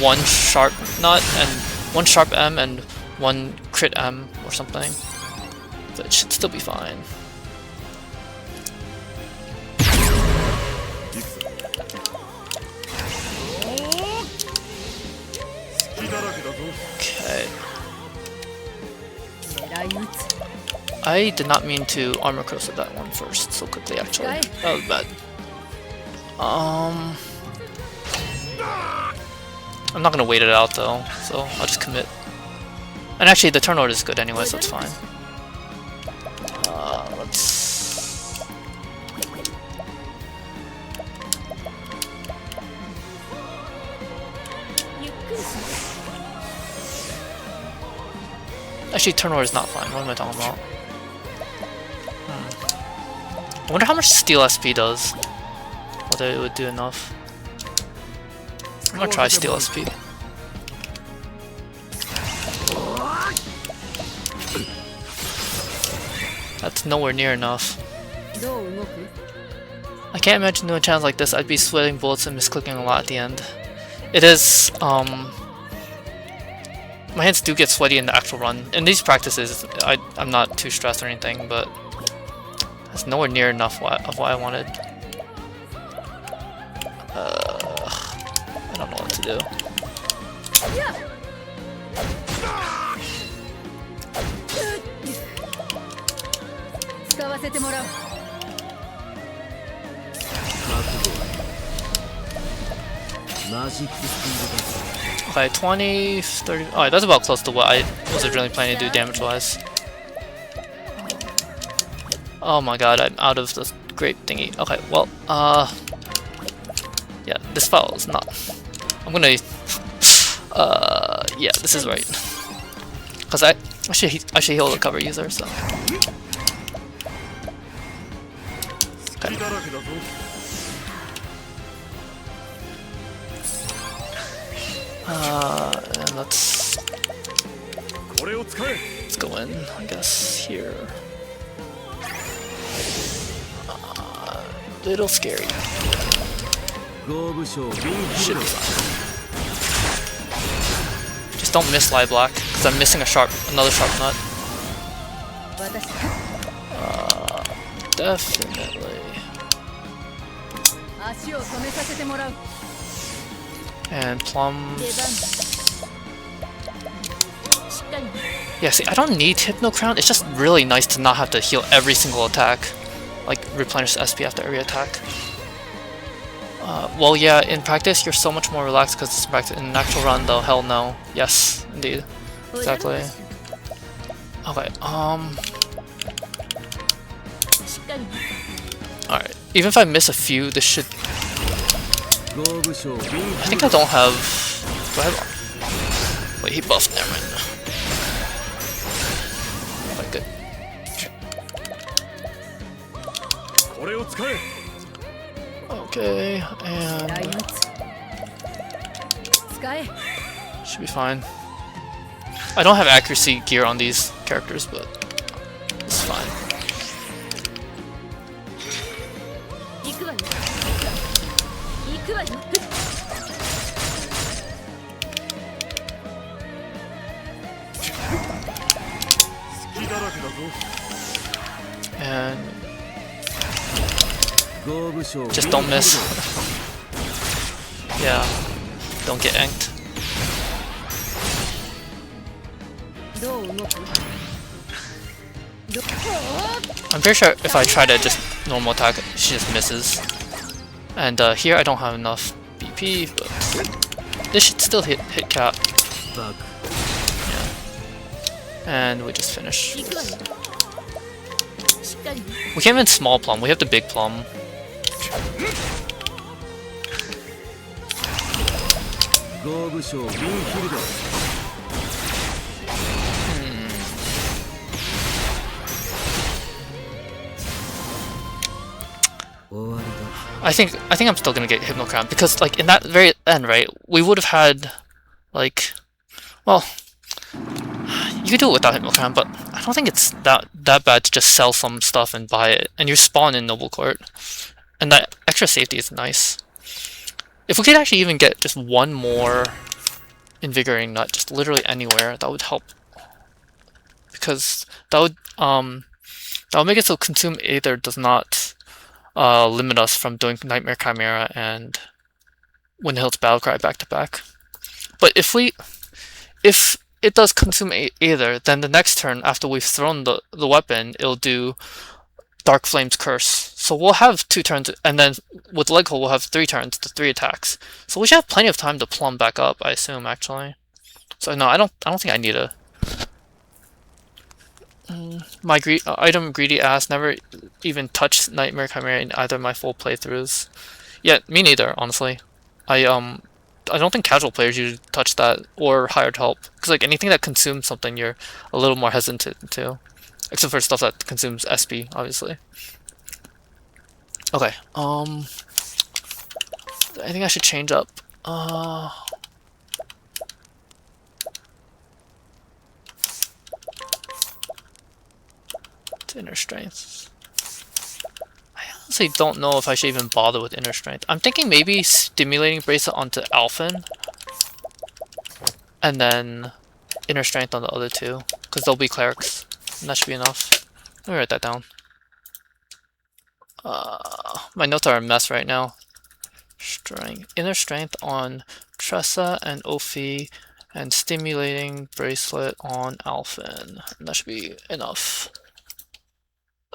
one sharp nut and one sharp M and one crit M or something. But it should still be fine. Okay. I did not mean to armor crystal that one first so quickly actually. That was bad. I'm not gonna wait it out though, so I'll just commit. And actually the turn order is good anyway, so it's fine. Let's... Actually, turn order is not fine. What am I talking about? I wonder how much Steel SP does. Whether it would do enough. I'm gonna try Steel SP. That's nowhere near enough. I can't imagine doing channels like this. I'd be sweating bullets and misclicking a lot at the end. It is, my hands do get sweaty in the actual run. In these practices, I'm not too stressed or anything, but that's nowhere near enough of what I wanted. I don't know what to do. Okay, 20, 30... Alright, that's about close to what I was originally planning to do damage-wise. Oh my god, I'm out of the grape thingy. Okay, well, yeah, this file is not... I'm gonna... yeah, this is right. Because I should heal the cover user, so... Okay. And let's go in, I guess, here. Little scary. Should be fine. Just don't miss Light Black, because I'm missing another sharp nut. Definitely. And plums. Yeah, see, I don't need Hypno Crown. It's just really nice to not have to heal every single attack. Like, replenish SP after every attack. Well, yeah, in practice, you're so much more relaxed because it's practice. In an actual run, though, hell no. Yes, indeed. Exactly. Okay, alright. Even if I miss a few, this should... I think I don't have... Do I have... Wait, he buffed, never mind. Okay, good. Okay, and... should be fine. I don't have accuracy gear on these characters, but it's fine. And just don't miss. Yeah, don't get inked. I'm pretty sure if I try to just normal attack, she just misses. And here I don't have enough BP, but this should still hit cap. Yeah. And we just finish. We can't even small plum, we have the big plum. I think I'm still gonna get Hypno Crown because, like, in that very end, right, we would have had, like, well, you could do it without Hypno Crown, but I don't think it's that bad to just sell some stuff and buy it, and you spawn in Noble Court, and that extra safety is nice. If we could actually even get just one more Invigorating Nut, just literally anywhere, that would help, because that would make it so Consume Aether does not limit us from doing Nightmare Chimera and Windhill's Battlecry back to back. But if it does Consume Aether, then the next turn after we've thrown the weapon, it'll do Dark Flame's Curse. So we'll have 2 turns, and then with Leg Hole we'll have 3 turns to 3 attacks. So we should have plenty of time to plumb back up, I assume, actually. So no, I don't think I need a... My item greedy ass never even touched Nightmare Chimera in either of my full playthroughs. Yeah, me neither, honestly. I don't think casual players usually touch that or hired help, because like anything that consumes something, you're a little more hesitant to, except for stuff that consumes SP, obviously. Okay, I think I should change up. To Inner Strength. I honestly don't know if I should even bother with Inner Strength. I'm thinking maybe Stimulating Bracelet onto Alphen, and then Inner Strength on the other 2, because they'll be clerics, and that should be enough. Let me write that down. My notes are a mess right now. Inner Strength on Tressa and Ophi, and Stimulating Bracelet on Alphen, and that should be enough.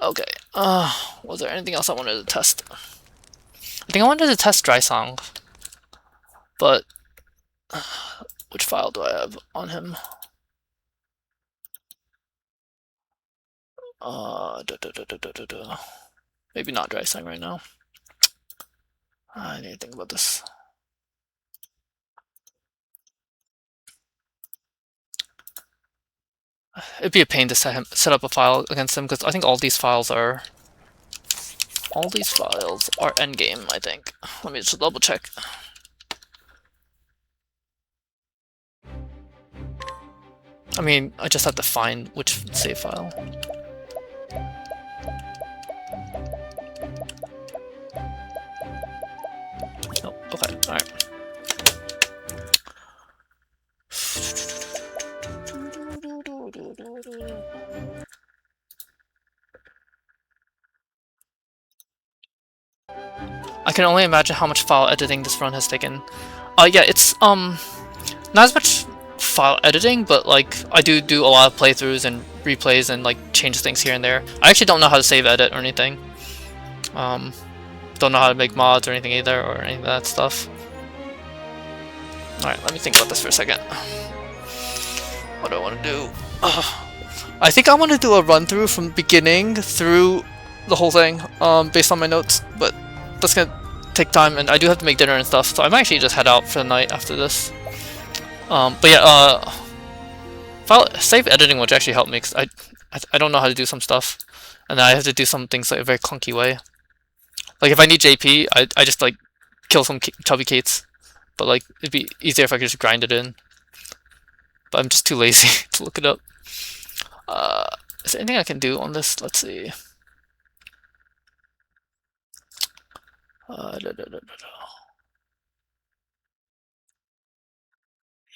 Okay, was there anything else I wanted to test? I think I wanted to test Dry Song, but which file do I have on him? Maybe not Dry Song right now. I need to think about this. It'd be a pain to set up a file against him, because I think all these files are endgame, I think. Let me just double check. I mean, I just have to find which save file. can only imagine how much file editing this run has taken. Yeah, it's not as much file editing, but like I do a lot of playthroughs and replays and like change things here and there. I actually don't know how to save edit or anything. Don't know how to make mods or anything either, or any of that stuff. Alright, let me think about this for a second. What do I want to do? I think I want to do a run through from beginning through the whole thing, based on my notes, but that's gonna take time, and I do have to make dinner and stuff, so I might actually just head out for the night after this. But yeah, save editing would actually help me, because I don't know how to do some stuff, and I have to do some things like a very clunky way. Like if I need JP, I just like kill some chubby Kates, but like it'd be easier if I could just grind it in. But I'm just too lazy to look it up. Is there anything I can do on this? Let's see.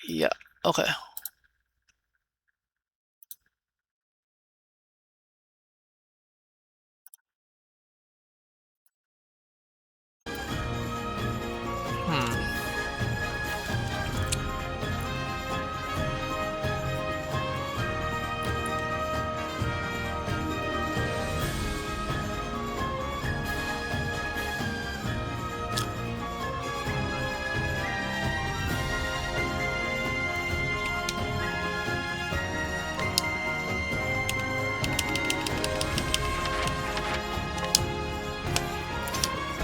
Yeah, okay.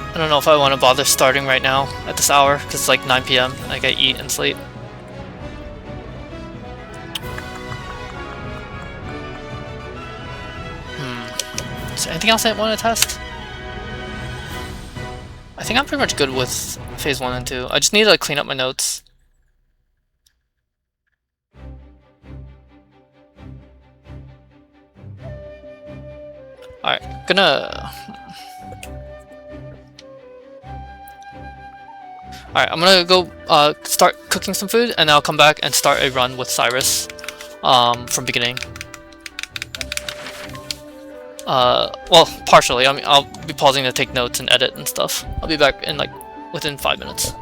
I don't know if I want to bother starting right now at this hour, because it's like 9 PM. I gotta eat and sleep. Is there anything else I want to test? I think I'm pretty much good with phase 1 and 2. I just need to like, clean up my notes. Alright, Alright, I'm gonna go start cooking some food, and I'll come back and start a run with Cyrus from beginning. Well, partially. I mean, I'll be pausing to take notes and edit and stuff. I'll be back in like within 5 minutes.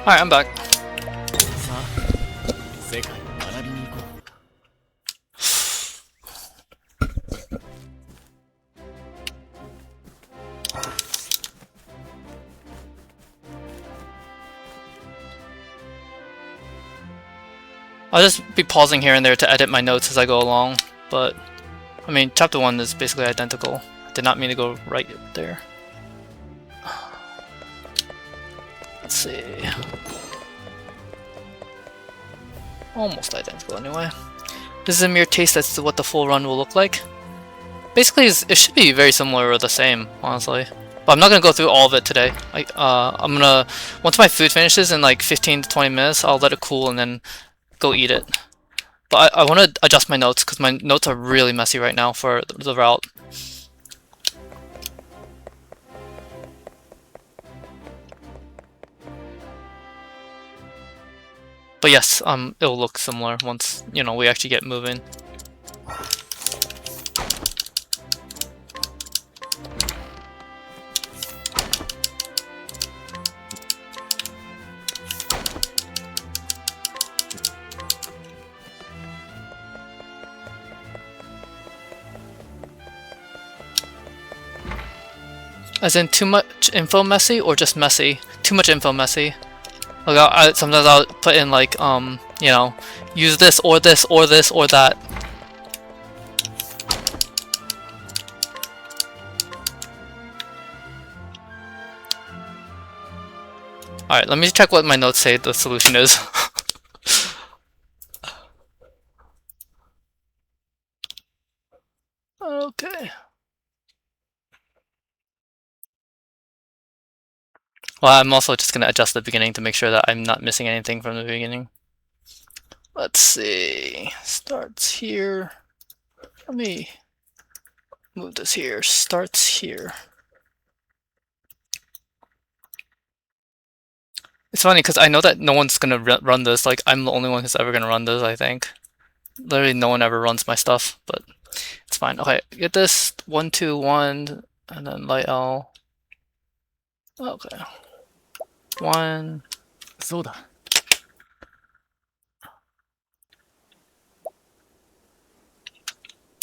Alright, I'm back. さあ世界を学びに行こう I'll just be pausing here and there to edit my notes as I go along, but I mean, chapter 1 is basically identical. I did not mean to go right there. Let's see. Almost identical anyway. This is a mere taste as to what the full run will look like. Basically, it should be very similar or the same, honestly. But I'm not gonna go through all of it today. I'm gonna, once my food finishes in like 15 to 20 minutes, I'll let it cool and then go eat it. But I want to adjust my notes because my notes are really messy right now for the route. But yes, it'll look similar once, you know, we actually get moving. As in too much info messy or just messy? Too much info messy. Like sometimes I'll put in like, you know, use this or this or this or that. Alright, let me check what my notes say the solution is. Okay. Well, I'm also just gonna adjust the beginning to make sure that I'm not missing anything from the beginning. Let's see. Starts here. Let me move this here. Starts here. It's funny because I know that no one's gonna run this. Like, I'm the only one who's ever gonna run this, I think. Literally no one ever runs my stuff, but it's fine. Okay, get this 1, 2, 1, and then light L. Okay. 1. そうだ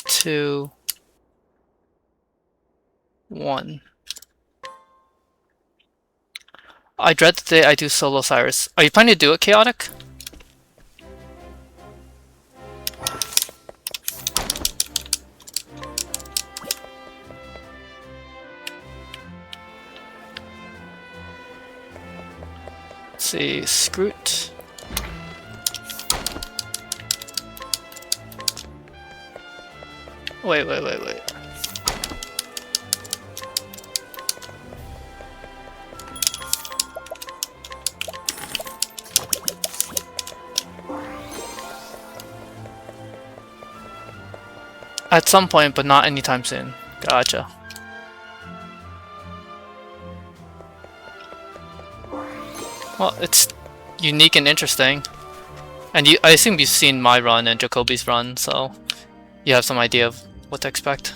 2, 1. I dread the day I do solo Cyrus. Are you planning to do it chaotic? Let's see, Scroot. Wait. At some point, but not anytime soon. Gotcha. Well, it's unique and interesting. And I assume you've seen my run and Jacoby's run, so you have some idea of what to expect.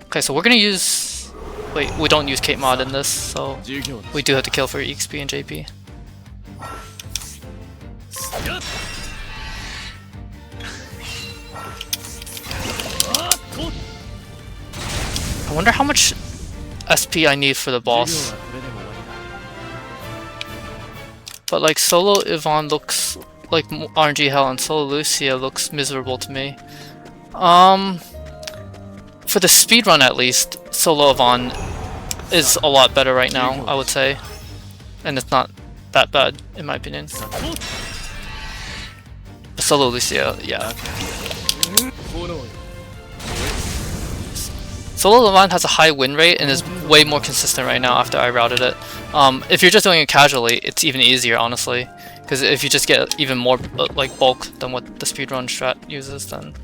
Okay, so we're gonna use... Wait, we don't use Kate Mod in this, so we do have to kill for EXP and JP. I wonder how much SP I need for the boss. But like solo Yvonne looks like RNG hell and solo Lucia looks miserable to me. For the speedrun at least, solo Yvonne is a lot better right now, I would say. And it's not that bad, in my opinion. Solo Lucia, yeah. Solo Yvonne has a high win rate and is way more consistent right now after I routed it. If you're just doing it casually, it's even easier, honestly. Because if you just get even more like bulk than what the speedrun strat uses, then...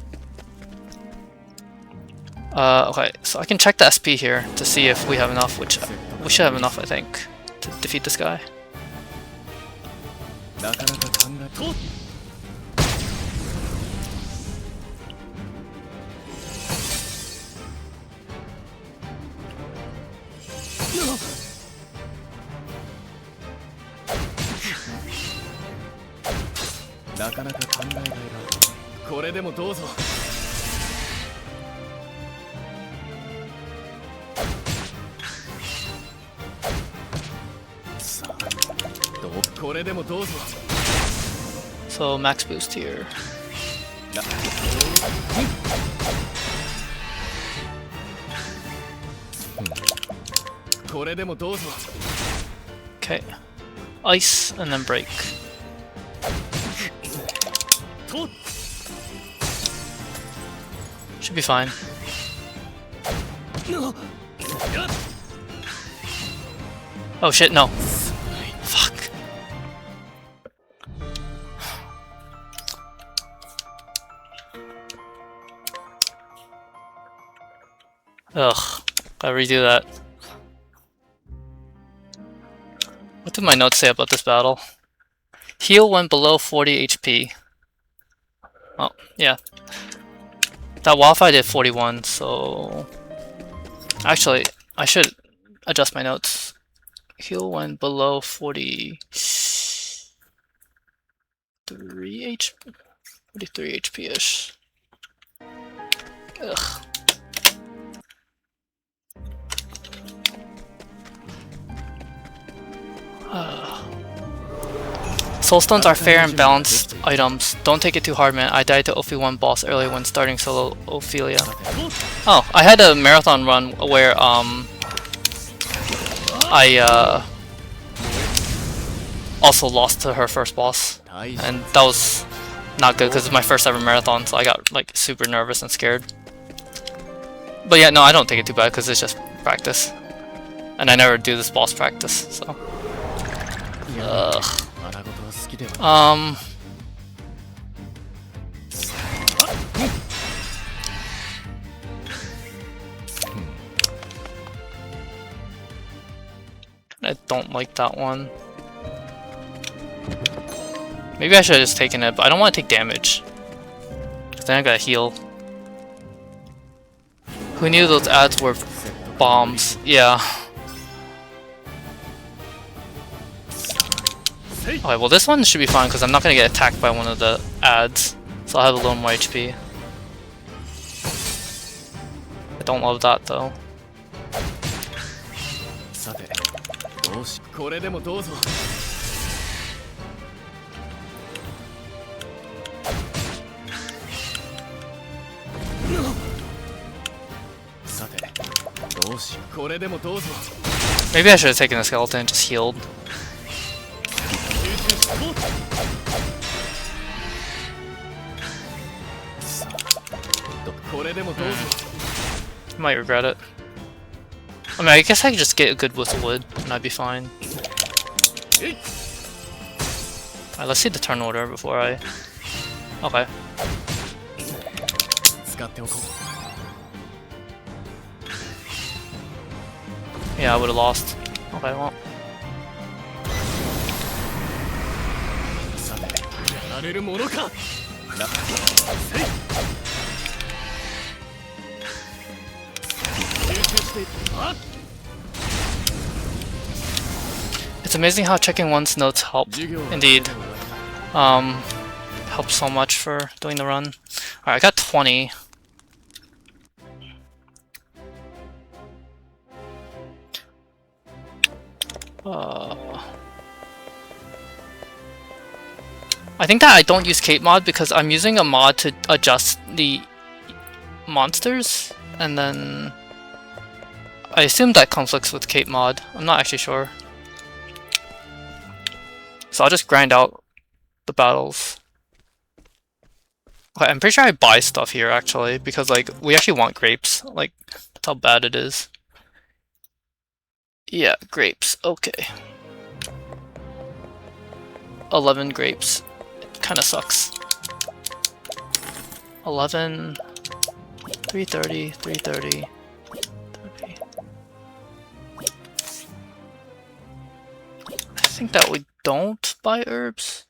okay, so I can check the SP here to see if we have enough, which we should have enough, I think, to defeat this guy. なかなか考えがいがこれでもどうぞ。さあどうこれでもどうぞ。 So max boost here. これでもどうぞ。 Okay. Ice and then break. と Should be fine. Oh shit, no. Fuck. Ugh. Gotta redo that. What did my notes say about this battle? Heal when below 40 HP. Oh, yeah. That Wi-Fi did 41, so... Actually, I should adjust my notes. Heal when below 43 HP-ish. Ugh. Soulstones are fair and balanced items. Don't take it too hard, man. I died to OT1 boss earlier when starting solo Ophelia. Oh, I had a marathon run where I also lost to her first boss, and that was not good because it's my first ever marathon, so I got like super nervous and scared. But yeah, no, I don't take it too bad because it's just practice, and I never do this boss practice, so. Ugh. I don't like that one. Maybe I should have just taken it, but I don't want to take damage. Cause then I gotta heal. Who knew those ads were bombs? Yeah. Okay, well this one should be fine because I'm not gonna get attacked by one of the ads, so I'll have a little more HP. I don't love that though. Maybe I should have taken the skeleton and just healed. Might regret it. I mean, I guess I could just get a good with wood and I'd be fine. Alright, let's see the turn order before I... Okay. Yeah, I would've lost. Okay, well. It's amazing how checking one's notes help. Indeed. Helps so much for doing the run. Alright, I got 20. I think that I don't use cape mod because I'm using a mod to adjust the monsters, and then I assume that conflicts with cape mod. I'm not actually sure. So I'll just grind out the battles. Okay, I'm pretty sure I buy stuff here actually, because like we actually want grapes. Like that's how bad it is. Yeah, grapes. Okay. 11 grapes. It kind of sucks. 11, 330, 330, 30. I think that we don't buy herbs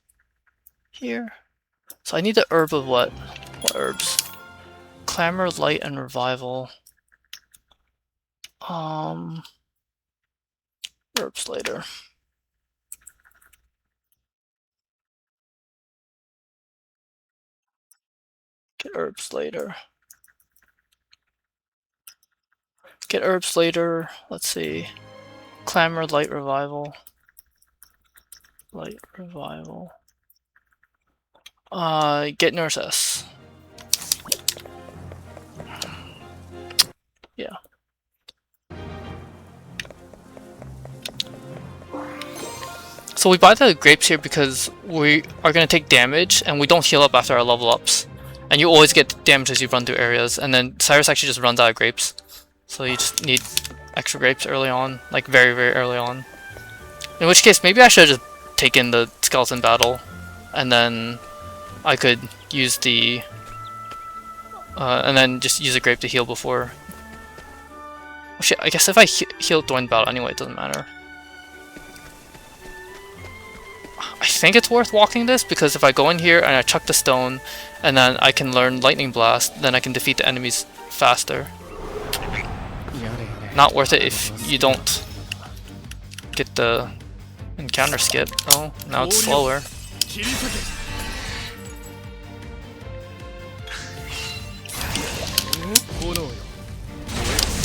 here. So I need the herb of what? What herbs? Clamor, Light, and Revival. Herbs later. Get herbs later. Get herbs later. Let's see. Clamor, light revival. Light revival. Get Nurse S. Yeah. So we buy the grapes here because we are going to take damage and we don't heal up after our level ups. And you always get damage as you run through areas, and then Cyrus actually just runs out of grapes. So you just need extra grapes early on, like very, very early on. In which case, maybe I should have just taken the skeleton battle, and then I could use the... and then just use a grape to heal before. Oh shit, I guess if I heal during battle anyway, it doesn't matter. I think it's worth walking this, because if I go in here and I chuck the stone, and then I can learn Lightning Blast, then I can defeat the enemies faster. Not worth it if you don't get the encounter skip. Oh, now it's slower.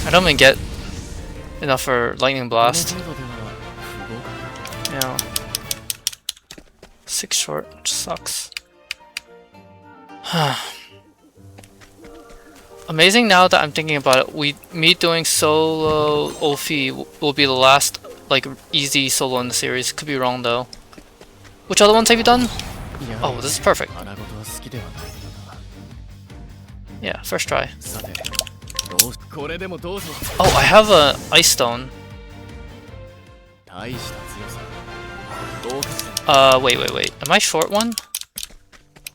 I don't even get enough for Lightning Blast. Yeah. 6 short, which sucks. Amazing now that I'm thinking about it, me doing solo Ophi will be the last, like, easy solo in the series. Could be wrong though. Which other ones have you done? Oh, this is perfect. Yeah, first try. Oh, I have a Ice Stone. Wait. Am I short one?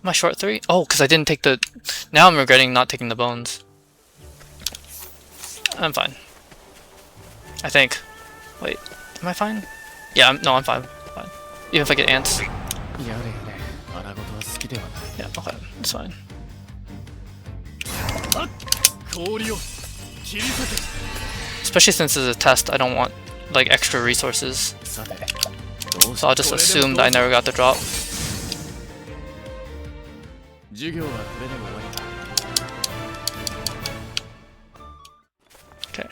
Am I short 3? Oh, because I didn't take the... Now I'm regretting not taking the bones. I'm fine. I think. Wait, am I fine? Yeah, I'm fine. Fine. Even if I get ants. Yeah, okay, it's fine. Especially since it's a test, I don't want, like, extra resources. So I'll just assume that I never got the drop. Okay.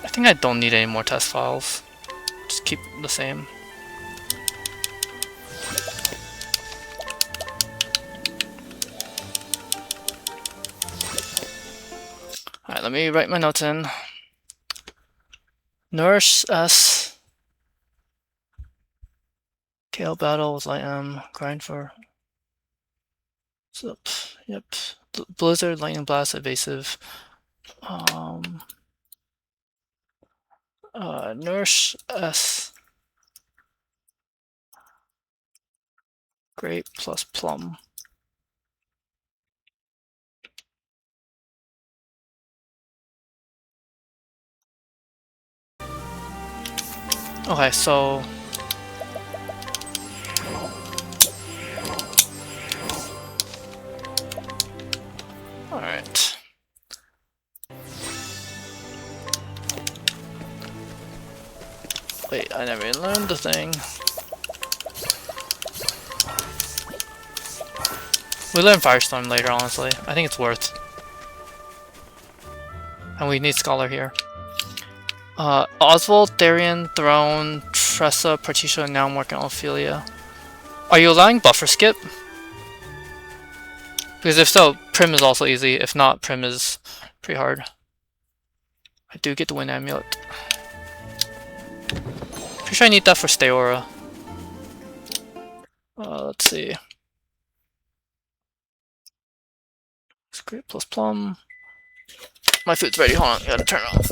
I think I don't need any more test files. Just keep the same. Alright, let me write my notes in. Nurse S. Tail battle with light M. Grind for... Yep. Blizzard, lightning blast, evasive. Nurse S. Grape plus plum. Okay, so... Alright. Wait, I never even learned the thing. We learn Firestorm later, honestly. I think it's worth. And we need Scholar here. Oswald, Therian, Throne, Tressa, Partitia, now I'm working on Ophelia. Are you allowing buffer skip? Because if so, Prim is also easy. If not, Prim is pretty hard. I do get the Wind Amulet. Pretty sure I need that for Steora. Let's see. Script plus plum. My food's ready. Hold on, gotta turn it off.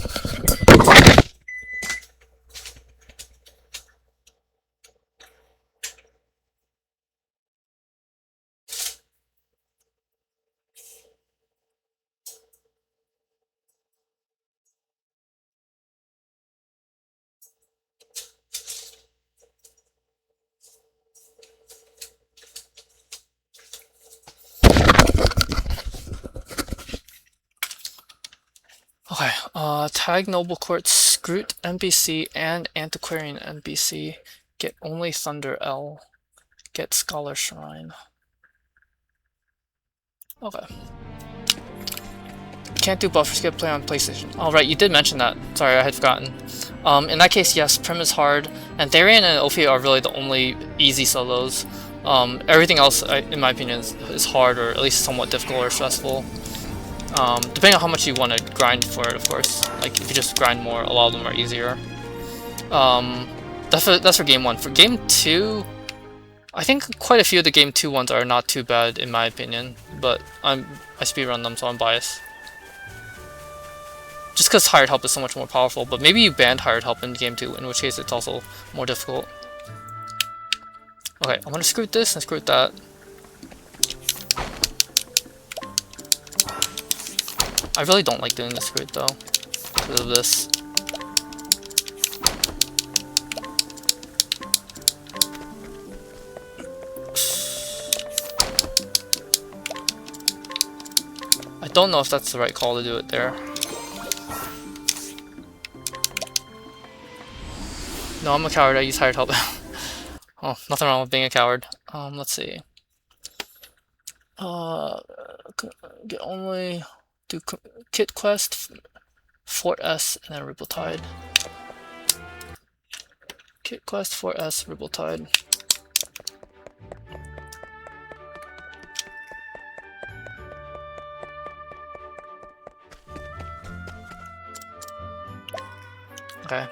Okay, tag Noble Court, Scroot NPC, and Antiquarian NPC. Get only Thunder L. Get Scholar Shrine. Okay. Can't do buffer skip play on PlayStation. Oh right, you did mention that. Sorry, I had forgotten. In that case, yes, Prim is hard, and Therian and Ophi are really the only easy solos. Everything else, in my opinion, is hard, or at least somewhat difficult or stressful. Depending on how much you want to grind for it, of course. Like, if you just grind more, a lot of them are easier. That's for game 1. For game 2, I think quite a few of the game 2 ones are not too bad, in my opinion. But I speedrun them, so I'm biased. Just because hired help is so much more powerful, but maybe you banned hired help in game 2, in which case it's also more difficult. Okay, I'm gonna screw this and screw that. I really don't like doing this screw though, because of this. I don't know if that's the right call to do it there. No, I'm a coward, I use hired help. Oh, nothing wrong with being a coward. Let's see. Get only do Kit Quest, Fort S, and then Ripple Tide. Kit Quest, Fort S, Ripple Tide. Okay.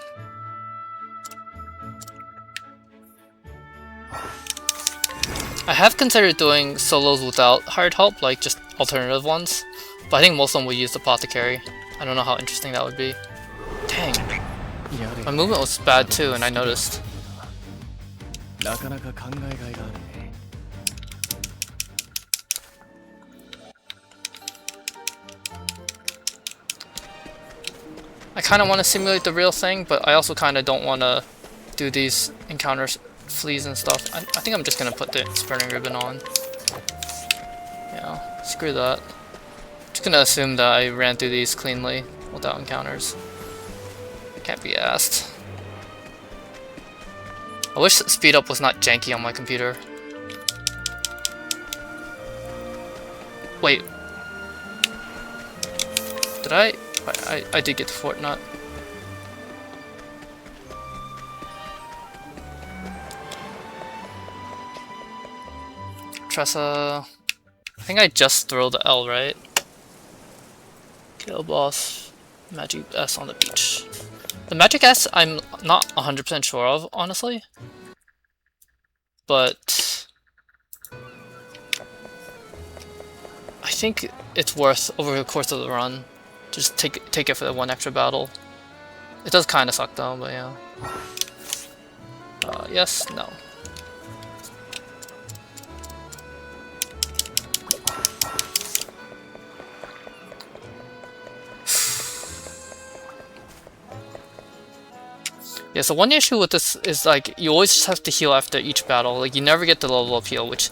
I have considered doing solos without hired help, like just alternative ones, but I think most of them will use Apothecary. I don't know how interesting that would be. Dang. My movement was bad too, and I noticed. I kind of want to simulate the real thing, but I also kind of don't want to do these encounters, fleas and stuff. I think I'm just going to put the Spurning Ribbon on. Yeah, screw that. Just going to assume that I ran through these cleanly without encounters. Can't be asked. I wish speed up was not janky on my computer. Wait. Did I did get the Fort Nut. Tressa. I think I just throw the L, right? Kill boss. Magic S on the beach. The Magic S I'm not 100% sure of, honestly. But I think it's worth over the course of the run. Just take it for the one extra battle. It does kind of suck though, but yeah. Yes, no. Yeah, so one issue with this is like you always just have to heal after each battle. Like you never get the level up heal, which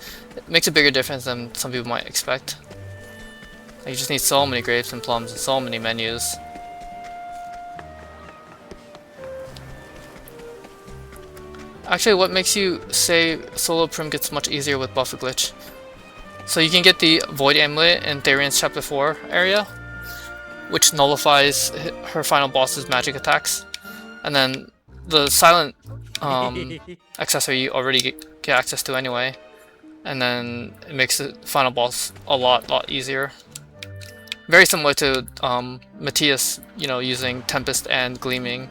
makes a bigger difference than some people might expect. Like, you just need so many grapes and plums and so many menus. Actually, what makes you say solo Prim gets much easier with Buffer Glitch? So you can get the Void Amulet in Therian's Chapter 4 area, which nullifies her final boss's magic attacks. And then the silent accessory you already get access to anyway. And then it makes the final boss a lot easier. Very similar to Matthias, you know, using Tempest and Gleaming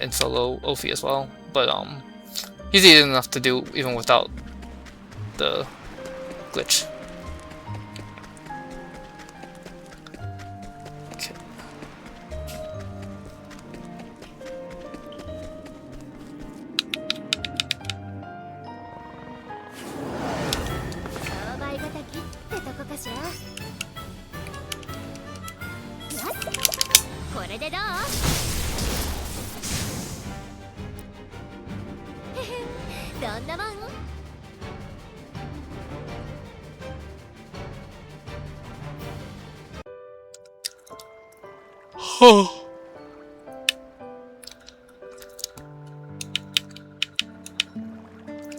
in solo Ophi as well. But he's easy enough to do even without the glitch. Okay.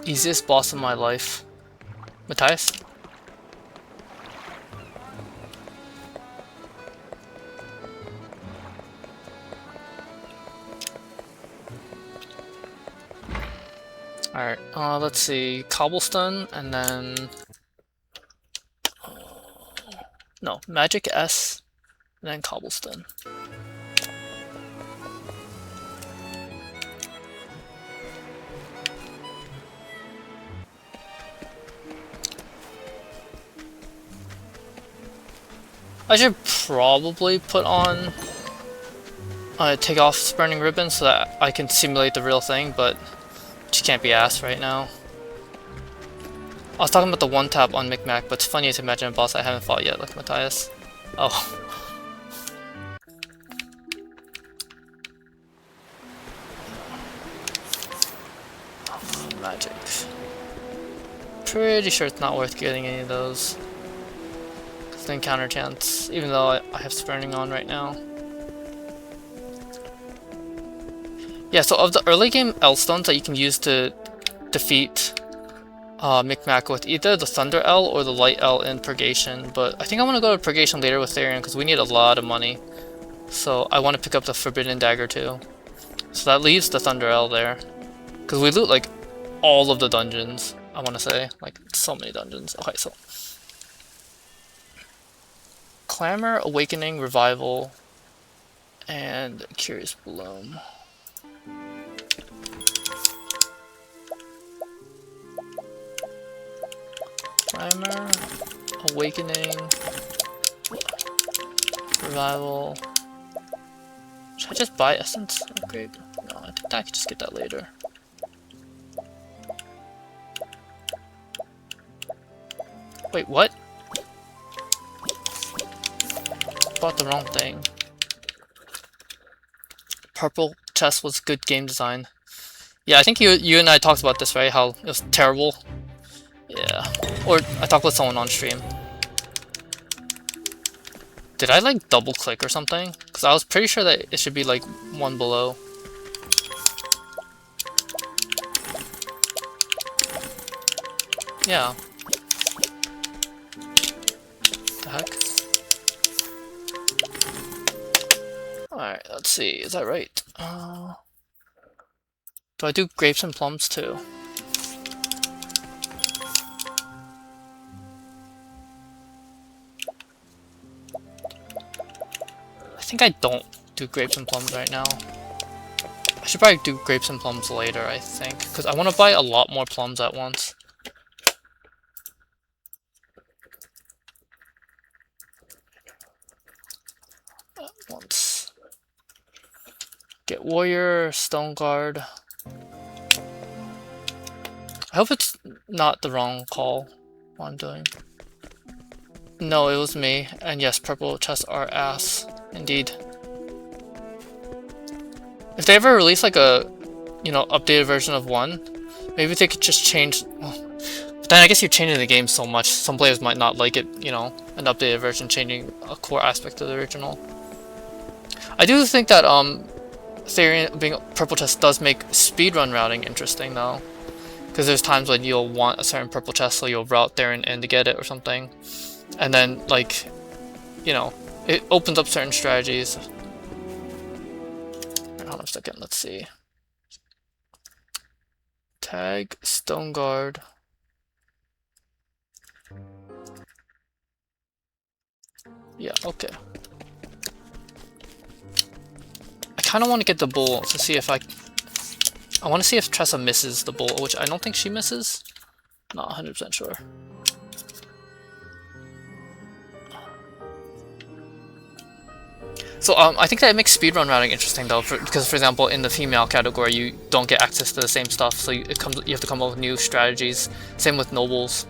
Easiest boss of my life. Matthias? Alright, let's see. Cobblestone, and then... no, Magic S, and then Cobblestone. I should probably put on... take off burning ribbon so that I can simulate the real thing, but just can't be asked right now. I was talking about the one tap on Micmac, but it's funny to imagine a boss I haven't fought yet, like Matthias. Oh. Magic. Pretty sure it's not worth getting any of those. It's an encounter chance, even though I have Spurning on right now. Yeah, so of the early game L stones that you can use to defeat Micmac with either the Thunder L or the Light L in Purgation, but I think I want to go to Purgation later with Therion because we need a lot of money. So I want to pick up the Forbidden Dagger too. So that leaves the Thunder L there. Because we loot like all of the dungeons, I want to say. Like so many dungeons. Okay, so Clamor, Awakening, Revival, and Curious Bloom. Clamor, Awakening, Revival. Should I just buy Essence Upgrade? No, I think I could just get that later. Wait, what? Bought the wrong thing. Purple chest was good game design. Yeah, I think you and I talked about this, right? How it was terrible. Yeah. Or I talked with someone on stream. Did I like double click or something? Because I was pretty sure that it should be like one below. Yeah. The heck? Alright, let's see. Is that right? Do I do grapes and plums too? I think I don't do grapes and plums right now. I should probably do grapes and plums later, I think. Because I want to buy a lot more plums at once. Get Warrior, Stone Guard. I hope it's not the wrong call, what I'm doing. No, it was me. And yes, purple chests are ass. Indeed. If they ever release like a, you know, updated version of 1, maybe they could just change... Well, but then I guess you're changing the game so much, some players might not like it, you know, an updated version changing a core aspect of the original. I do think that Therion being purple chest does make speedrun routing interesting though. Because there's times when you'll want a certain purple chest, so you'll route there and to get it or something. And then, like, you know, it opens up certain strategies. Hold on a second, let's see. Tag, Stone Guard. Yeah, okay. I kind of want to get the bull to see if I want to see if Tressa misses the bull, which I don't think she misses. Not 100% sure. So I think that makes speedrun routing interesting though, because for example in the female category you don't get access to the same stuff, so you have to come up with new strategies. Same with nobles.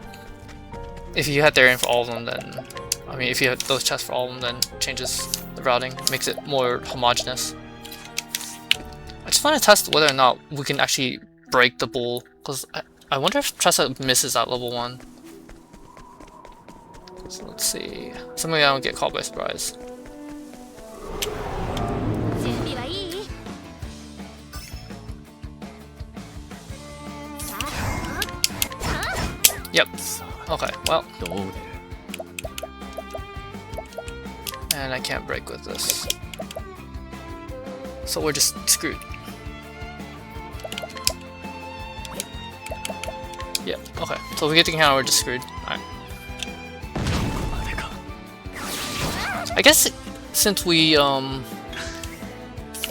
If you had Therion for all of them, then I mean if you had those chests for all of them, then changes the routing, makes it more homogeneous. I just want to test whether or not we can actually break the bull, because I wonder if Tressa misses at level 1. So let's see. Something I don't get caught by surprise. Yep. Okay, well, どう出る and I can't break with this. So we're just screwed. Yep, okay. So if we get the counter, we're just screwed. Alright. ここまでか I guess since we, さ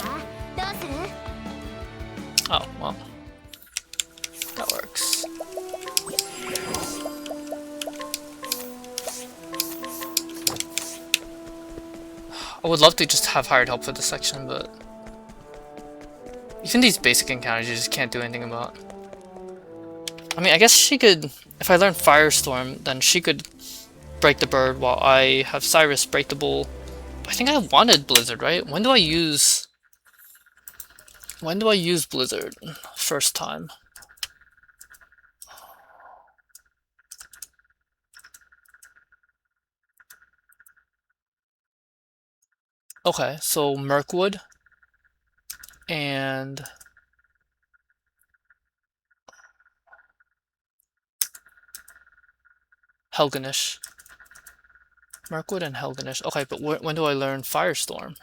あどうする oh, well. That works. I would love to just have hired help for this section, but even these basic encounters you just can't do anything about. I mean, I guess she could, if I learn Firestorm, then she could break the bird while I have Cyrus break the bull. I think I wanted Blizzard, right? When do I use Blizzard first time? Okay, so Mirkwood and Helganish. Mirkwood and Helganish. Okay, but when do I learn Firestorm?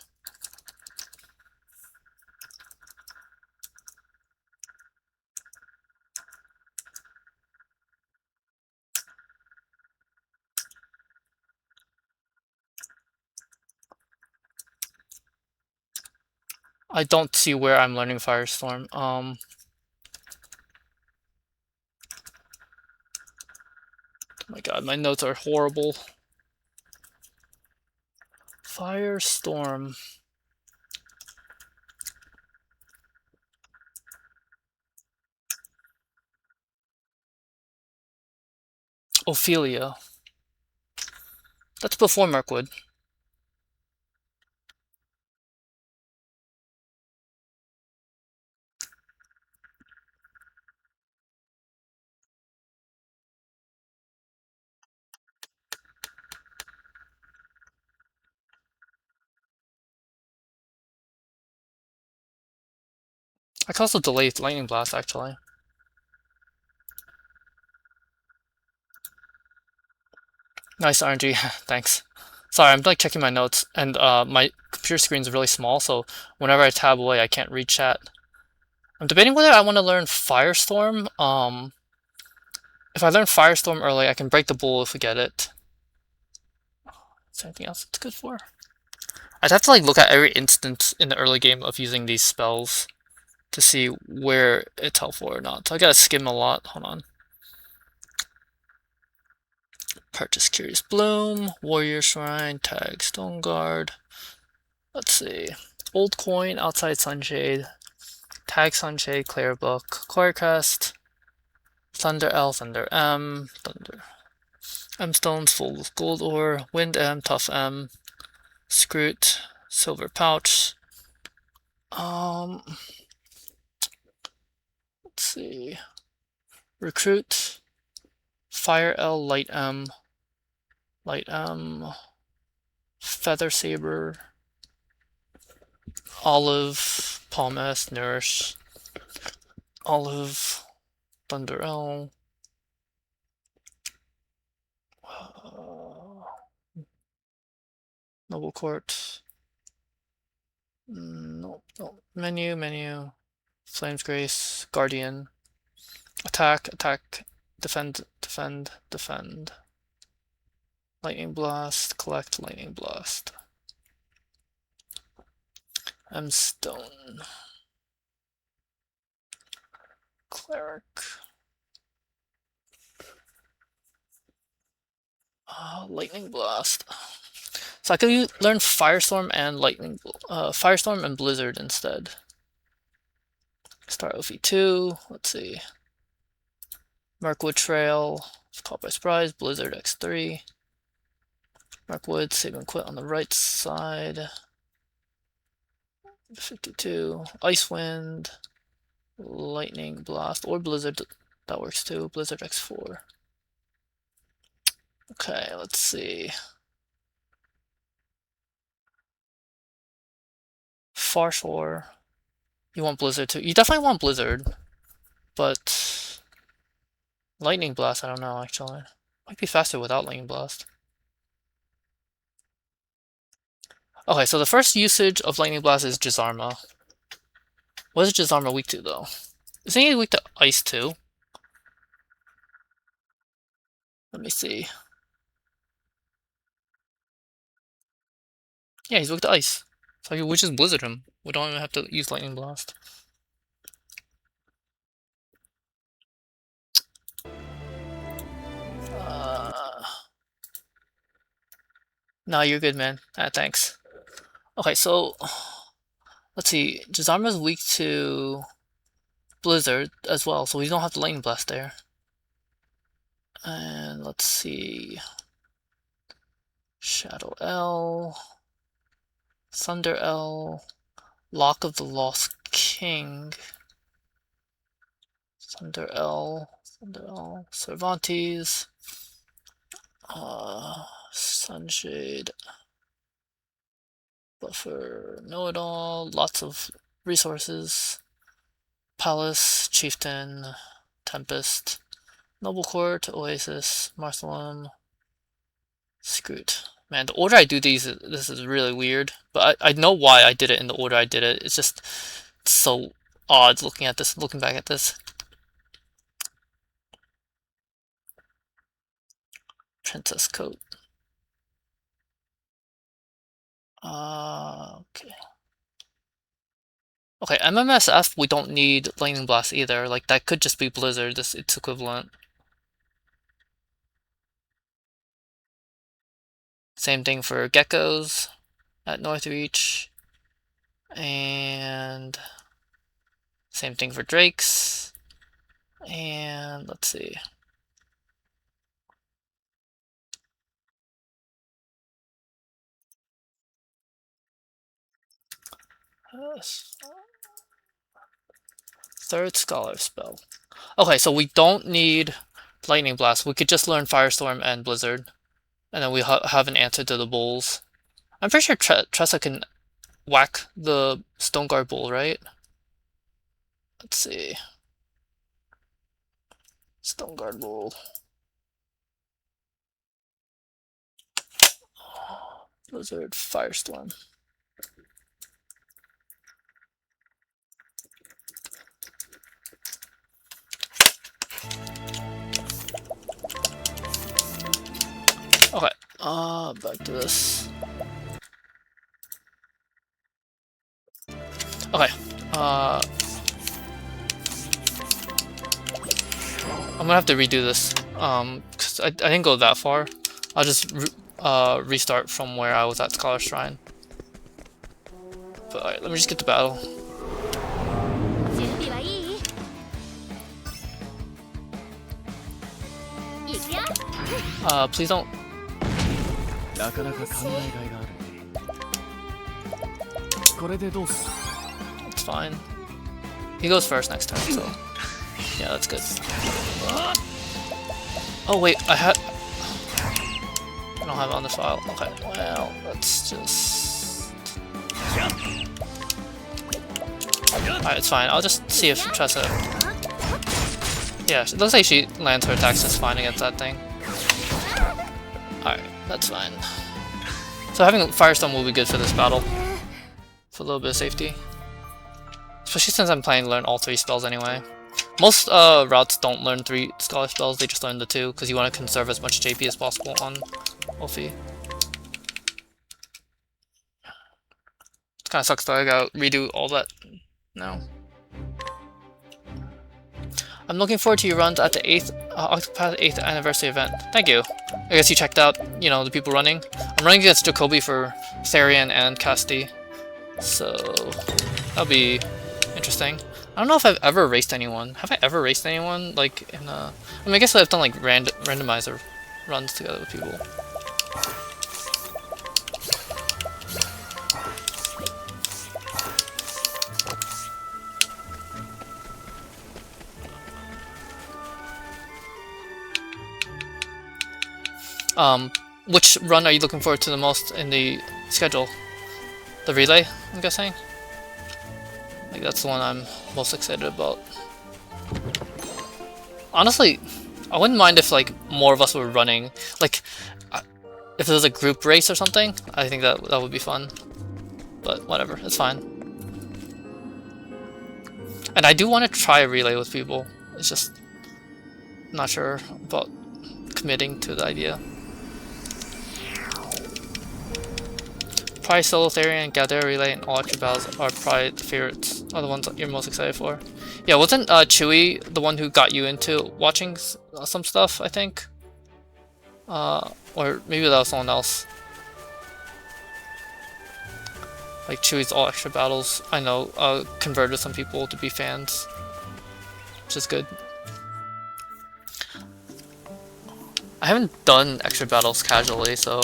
I don't see where I'm learning Firestorm. Oh my god, my notes are horrible. Firestorm. Ophelia. That's before Mirkwood. I can also delay Lightning Blast, actually. Nice RNG, thanks. Sorry, I'm like checking my notes, and my computer screen's really small, so whenever I tab away, I can't read chat. I'm debating whether I want to learn Firestorm. If I learn Firestorm early, I can break the bull if we get it. Is there anything else it's good for? I'd have to like look at every instance in the early game of using these spells to see where it's helpful or not. So I gotta skim a lot. Hold on. Purchase Curious Bloom, Warrior Shrine, Tag Stone Guard. Let's see. Old Coin, Outside Sunshade, Tag Sunshade, Clear Book, Choir Crest, Thunder L, Thunder M, Thunder M Stones, Full of Gold Ore, Wind M, Tough M, Scroot, Silver Pouch. Let's see. Recruit, Fire L, Light M, Feather Saber, Olive, Palm S, Nourish, Olive, Thunder L, Noble Court, nope, menu, Flames Grace, Guardian, attack, defend, Lightning Blast, collect, Lightning Blast. M Stone. Cleric. Lightning Blast. So I could learn Firestorm and Firestorm and Blizzard instead. Start OV2. Let's see. Mirkwood Trail. Caught by surprise. Blizzard X3. Mirkwood, save and quit on the right side. 52. Icewind. Lightning Blast. Or Blizzard. That works too. Blizzard X4. Okay, let's see. Farshore. You want Blizzard too? You definitely want Blizzard. But Lightning Blast, I don't know actually. Might be faster without Lightning Blast. Okay, so the first usage of Lightning Blast is Jizarma. What is Jizarma weak to though? Isn't he weak to Ice too? Let me see. Yeah, he's weak to Ice. So we just Blizzard him. We don't even have to use Lightning Blast. No, you're good, man. Thanks. Okay, so let's see. Jizarma's weak to Blizzard as well, so we don't have the Lightning Blast there. And let's see. Shadow L, Thunder L, Lock of the Lost King, Thunder L, Cervantes, Sunshade, Buffer, Know-It-All, lots of resources, Palace, Chieftain, Tempest, Noble Court, Oasis, Marcelum, Scroot. Man, the order I do these, this is really weird. But I know why I did it in the order I did it. It's just so odd looking at this, looking back at this. Princess Coat. Okay. Okay, MMSF, we don't need Lightning Blast either. Like, that could just be Blizzard, its equivalent. Same thing for Geckos at Northreach. And same thing for Drakes. And let's see. Third Scholar spell. Okay, so we don't need Lightning Blast. We could just learn Firestorm and Blizzard. And then we have an answer to the Bulls. I'm pretty sure Tressa can whack the Stoneguard Bull, right? Let's see. Stoneguard Bull. Blizzard, Firestorm. Okay, back to this. Okay, I'm gonna have to redo this, because I didn't go that far. I'll just restart from where I was at Scholar Shrine. But alright, let me just get to battle. Please don't. It's fine. He goes first next turn, so yeah, that's good. Oh wait, I don't have it on the file. Okay, well, let's just. Alright, it's fine. I'll just see if Tressa. Yeah, it looks like she lands her attacks just fine against that thing. Alright, that's fine. So having Firestorm will be good for this battle. For a little bit of safety. Especially since I'm planning to learn all 3 spells anyway. Most routes don't learn 3 Scholar spells, they just learn the 2, because you want to conserve as much JP as possible on Wolfie. It kinda sucks though, I gotta redo all that now. I'm looking forward to your runs at the Octopath 8th anniversary event. Thank you. I guess you checked out, you know, the people running. I'm running against Jacoby for Therian and Casti. So, that'll be interesting. I don't know if I've ever raced anyone. Have I ever raced anyone? Like, in a... I mean, I guess I've done, like, randomizer runs together with people. Which run are you looking forward to the most in the schedule? The relay, I'm guessing? Like, that's the one I'm most excited about. Honestly, I wouldn't mind if like more of us were running, like if there was a group race or something. I think that would be fun. But whatever, it's fine. And I do want to try a relay with people. It's just not sure about committing to the idea. Probably Solo Therian and Galdera Relay and all extra battles are probably the favorites, are the ones that you're most excited for. Yeah, wasn't Chewy the one who got you into watching some stuff, I think? Or maybe that was someone else. Like Chewy's all extra battles, I know, converted some people to be fans, which is good. I haven't done extra battles casually, so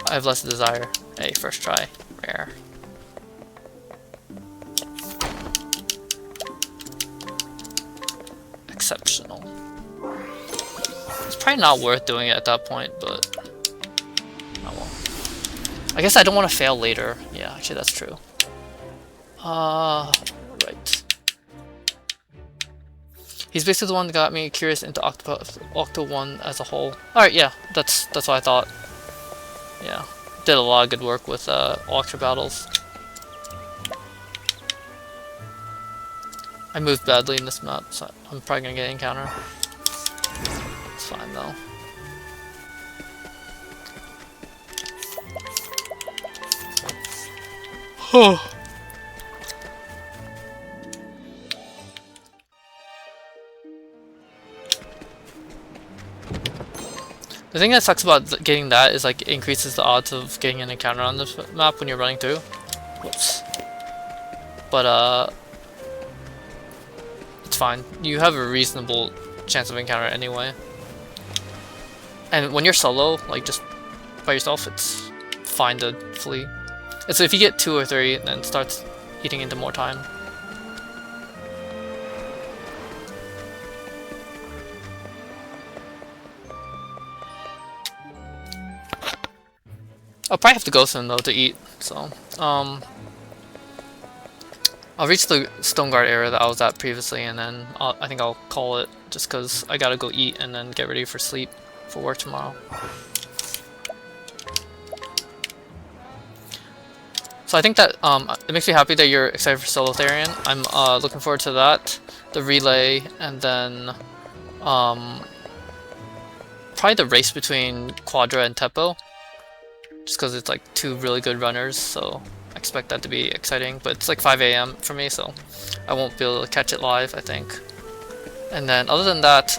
I have less desire. Hey, first try, rare. Exceptional. It's probably not worth doing it at that point, but oh well. I guess I don't want to fail later. Yeah, actually that's true. Right. He's basically the one that got me curious into OT1 as a whole. Alright, yeah, that's what I thought. Yeah, did a lot of good work with all extra battles. I moved badly in this map, so I'm probably gonna get an encounter. It's fine though. The thing that sucks about getting that is like it increases the odds of getting an encounter on this map when you're running through. Whoops. But it's fine. You have a reasonable chance of encounter anyway. And when you're solo, like just by yourself, it's fine to flee. And so if you get 2 or 3, then it starts eating into more time. I'll probably have to go soon though to eat, so I'll reach the Stone Guard area that I was at previously, and then I think I'll call it just because I gotta go eat and then get ready for sleep for work tomorrow. So I think that it makes me happy that you're excited for Solo Therian. I'm looking forward to that, the relay, and then probably the race between Quadra and Teppo. Just because it's like 2 really good runners, so I expect that to be exciting. But it's like 5 AM for me, so I won't be able to catch it live, I think. And then other than that,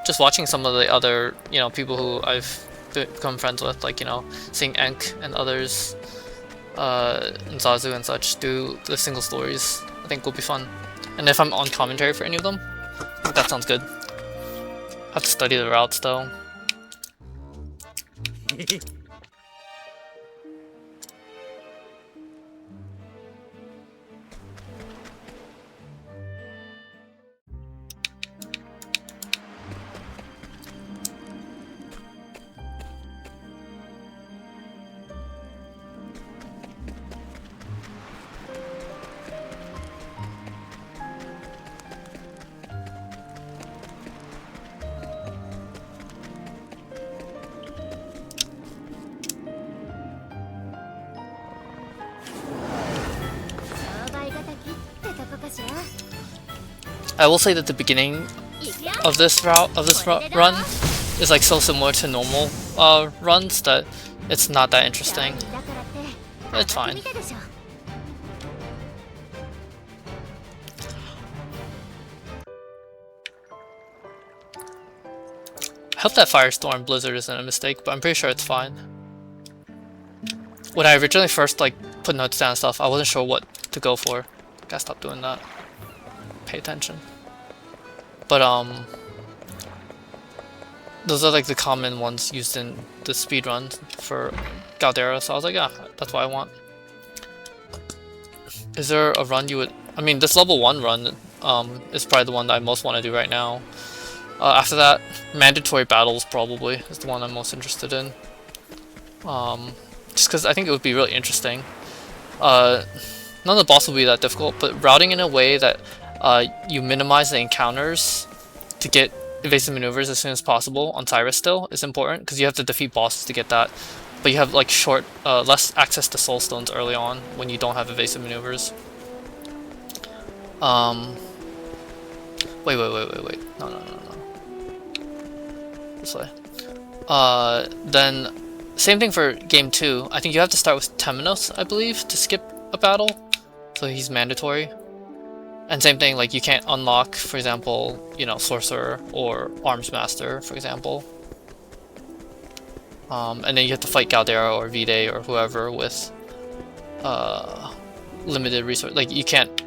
just watching some of the other, you know, people who I've become friends with, like, you know, seeing Enk and others, and Zazu and such do the single stories, I think will be fun. And if I'm on commentary for any of them, I think that sounds good. I have to study the routes though. I will say that the beginning of this run is like so similar to normal runs that it's not that interesting. It's fine. I hope that Firestorm Blizzard isn't a mistake, but I'm pretty sure it's fine. When I originally first like put notes down and stuff, I wasn't sure what to go for. Gotta stop doing that. Pay attention. But those are like the common ones used in the speedrun for Galdera, so I was like, yeah, that's what I want. Is there a run you would... I mean, this level 1 run is probably the one that I most want to do right now. After that, mandatory battles probably is the one I'm most interested in. Just because I think it would be really interesting. None of the boss will be that difficult, but routing in a way that you minimize the encounters to get evasive maneuvers as soon as possible on Cyrus still is important, because you have to defeat bosses to get that. But you have like less access to soul stones early on when you don't have evasive maneuvers. Wait. No. This way. Then same thing for game 2. I think you have to start with Temenos, I believe, to skip a battle. So he's mandatory. And same thing, like you can't unlock, for example, you know, Sorcerer or Arms Master, for example. And then you have to fight Galdera or Vide or whoever with limited resource. Like you can't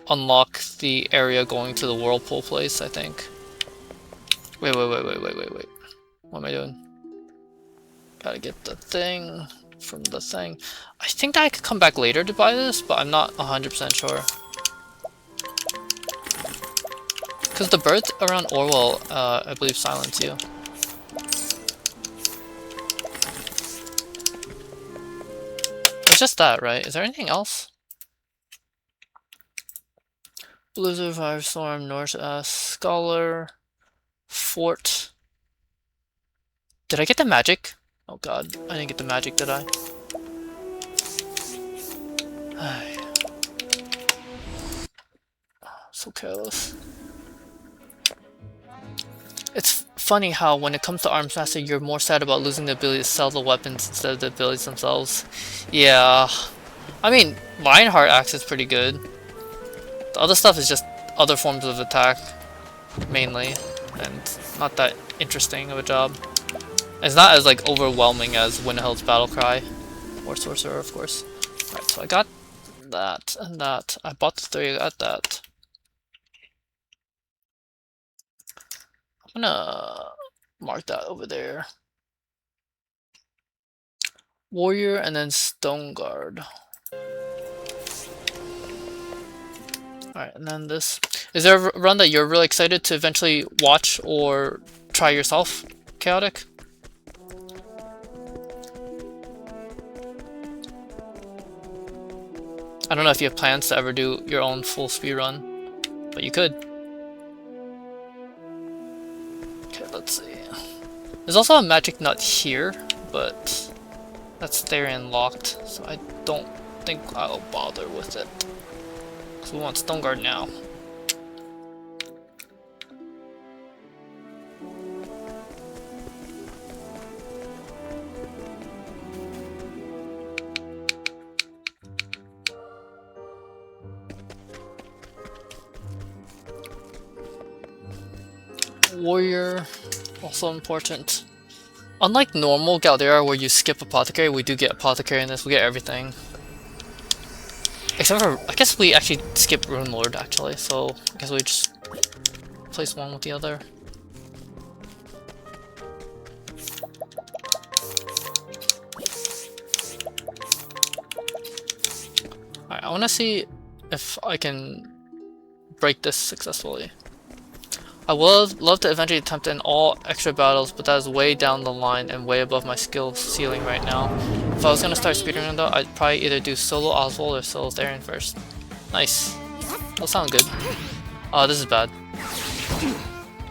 unlock the area going to the whirlpool place, I think. Wait. What am I doing? Gotta get the thing from the thing. I think that I could come back later to buy this, but I'm not 100% sure. Because the birds around Orwell, I believe, silence you. It's just that, right? Is there anything else? Blizzard, Firestorm, Norse Scholar, Fort. Did I get the magic? Oh god, I didn't get the magic, did I? So careless. It's funny how when it comes to Arms Master, you're more sad about losing the ability to sell the weapons instead of the abilities themselves. Yeah. I mean, Lionheart Axe is pretty good. The other stuff is just other forms of attack, mainly, and not that interesting of a job. It's not as like overwhelming as Winterhild's Battle Cry, or Sorcerer, of course. Alright, so I got that and that. I bought the 3, I got that. I'm gonna mark that over there. Warrior and then Stone Guard. Alright, and then this. Is there a run that you're really excited to eventually watch or try yourself, Chaotic? I don't know if you have plans to ever do your own full speed run, but you could. Okay, let's see. There's also a magic nut here, but that's Therian locked, so I don't think I'll bother with it. So we want Stone Guard now. Warrior, also important. Unlike normal Galdera where you skip Apothecary, we do get Apothecary in this, we get everything. Except for, I guess we actually skip Rune Lord actually, so I guess we just place one with the other. Alright, I wanna see if I can break this successfully. I would love to eventually attempt in all extra battles, but that is way down the line and way above my skill ceiling right now. If I was gonna start speedrunning though, I'd probably either do solo Oswald or solo Therian first. Nice. That sounds good. Oh, this is bad.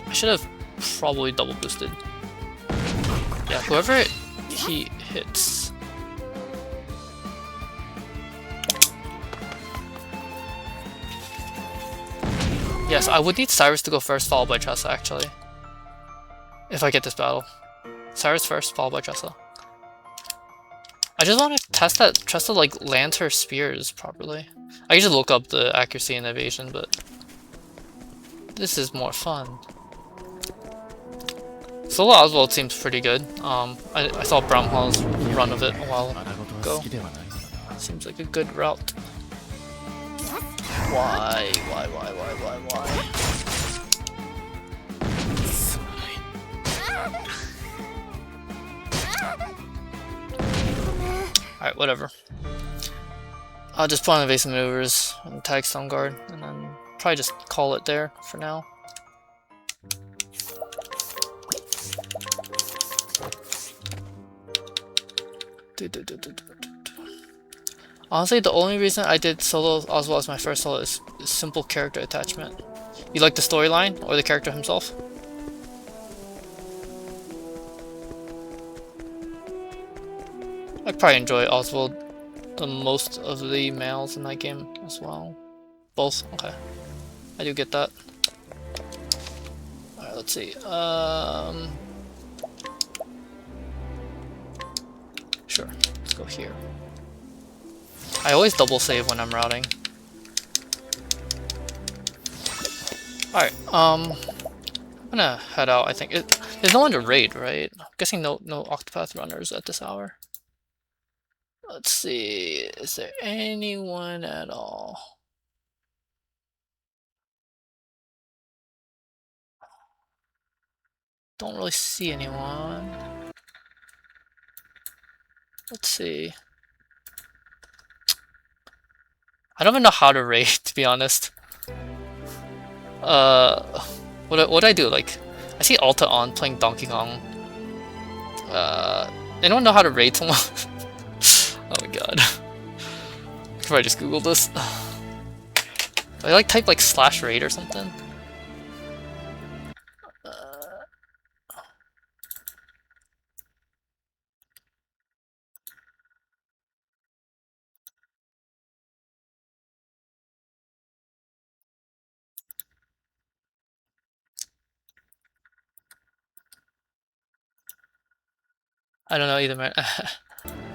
I should have probably double boosted. Yeah, whoever he hits. Yes, I would need Cyrus to go first, followed by Tressa, actually. If I get this battle. Cyrus first, followed by Tressa. I just want to test that Tressa, like, lands her spears properly. I can just look up the accuracy and evasion, but... this is more fun. Solo Oswald seems pretty good. I saw Bramhall's run of it a while ago. Seems like a good route. Why? Alright, whatever. I'll just put on evasive maneuvers and tag Stone Guard, and then probably just call it there for now. Honestly, the only reason I did solo Oswald as my first solo is simple character attachment. You like the storyline or the character himself? probably enjoy Oswald the most of the males in that game as well. Both? Okay. I do get that. Alright, let's see. Sure. Let's go here. I always double save when I'm routing. Alright, I'm gonna head out, I think. There's no one to raid, right? I'm guessing no Octopath runners at this hour. Let's see, is there anyone at all? Don't really see anyone. Let's see. I don't even know how to raid, to be honest. What I do? Like, I see Alta on playing Donkey Kong. Anyone know how to raid someone? Oh my god. Could probably just Google this. I like type like /raid or something. I don't know either, man.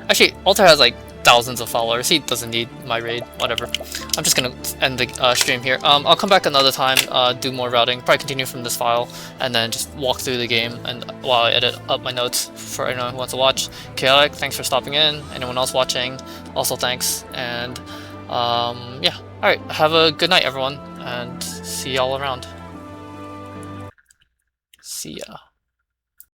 Actually, Alter has like thousands of followers. He doesn't need my raid. Whatever. I'm just gonna end the stream here. I'll come back another time, do more routing, probably continue from this file, and then just walk through the game and while I edit up my notes for anyone who wants to watch. Chaotic, thanks for stopping in. Anyone else watching, also thanks. And yeah. Alright, have a good night, everyone, and see y'all around. See ya.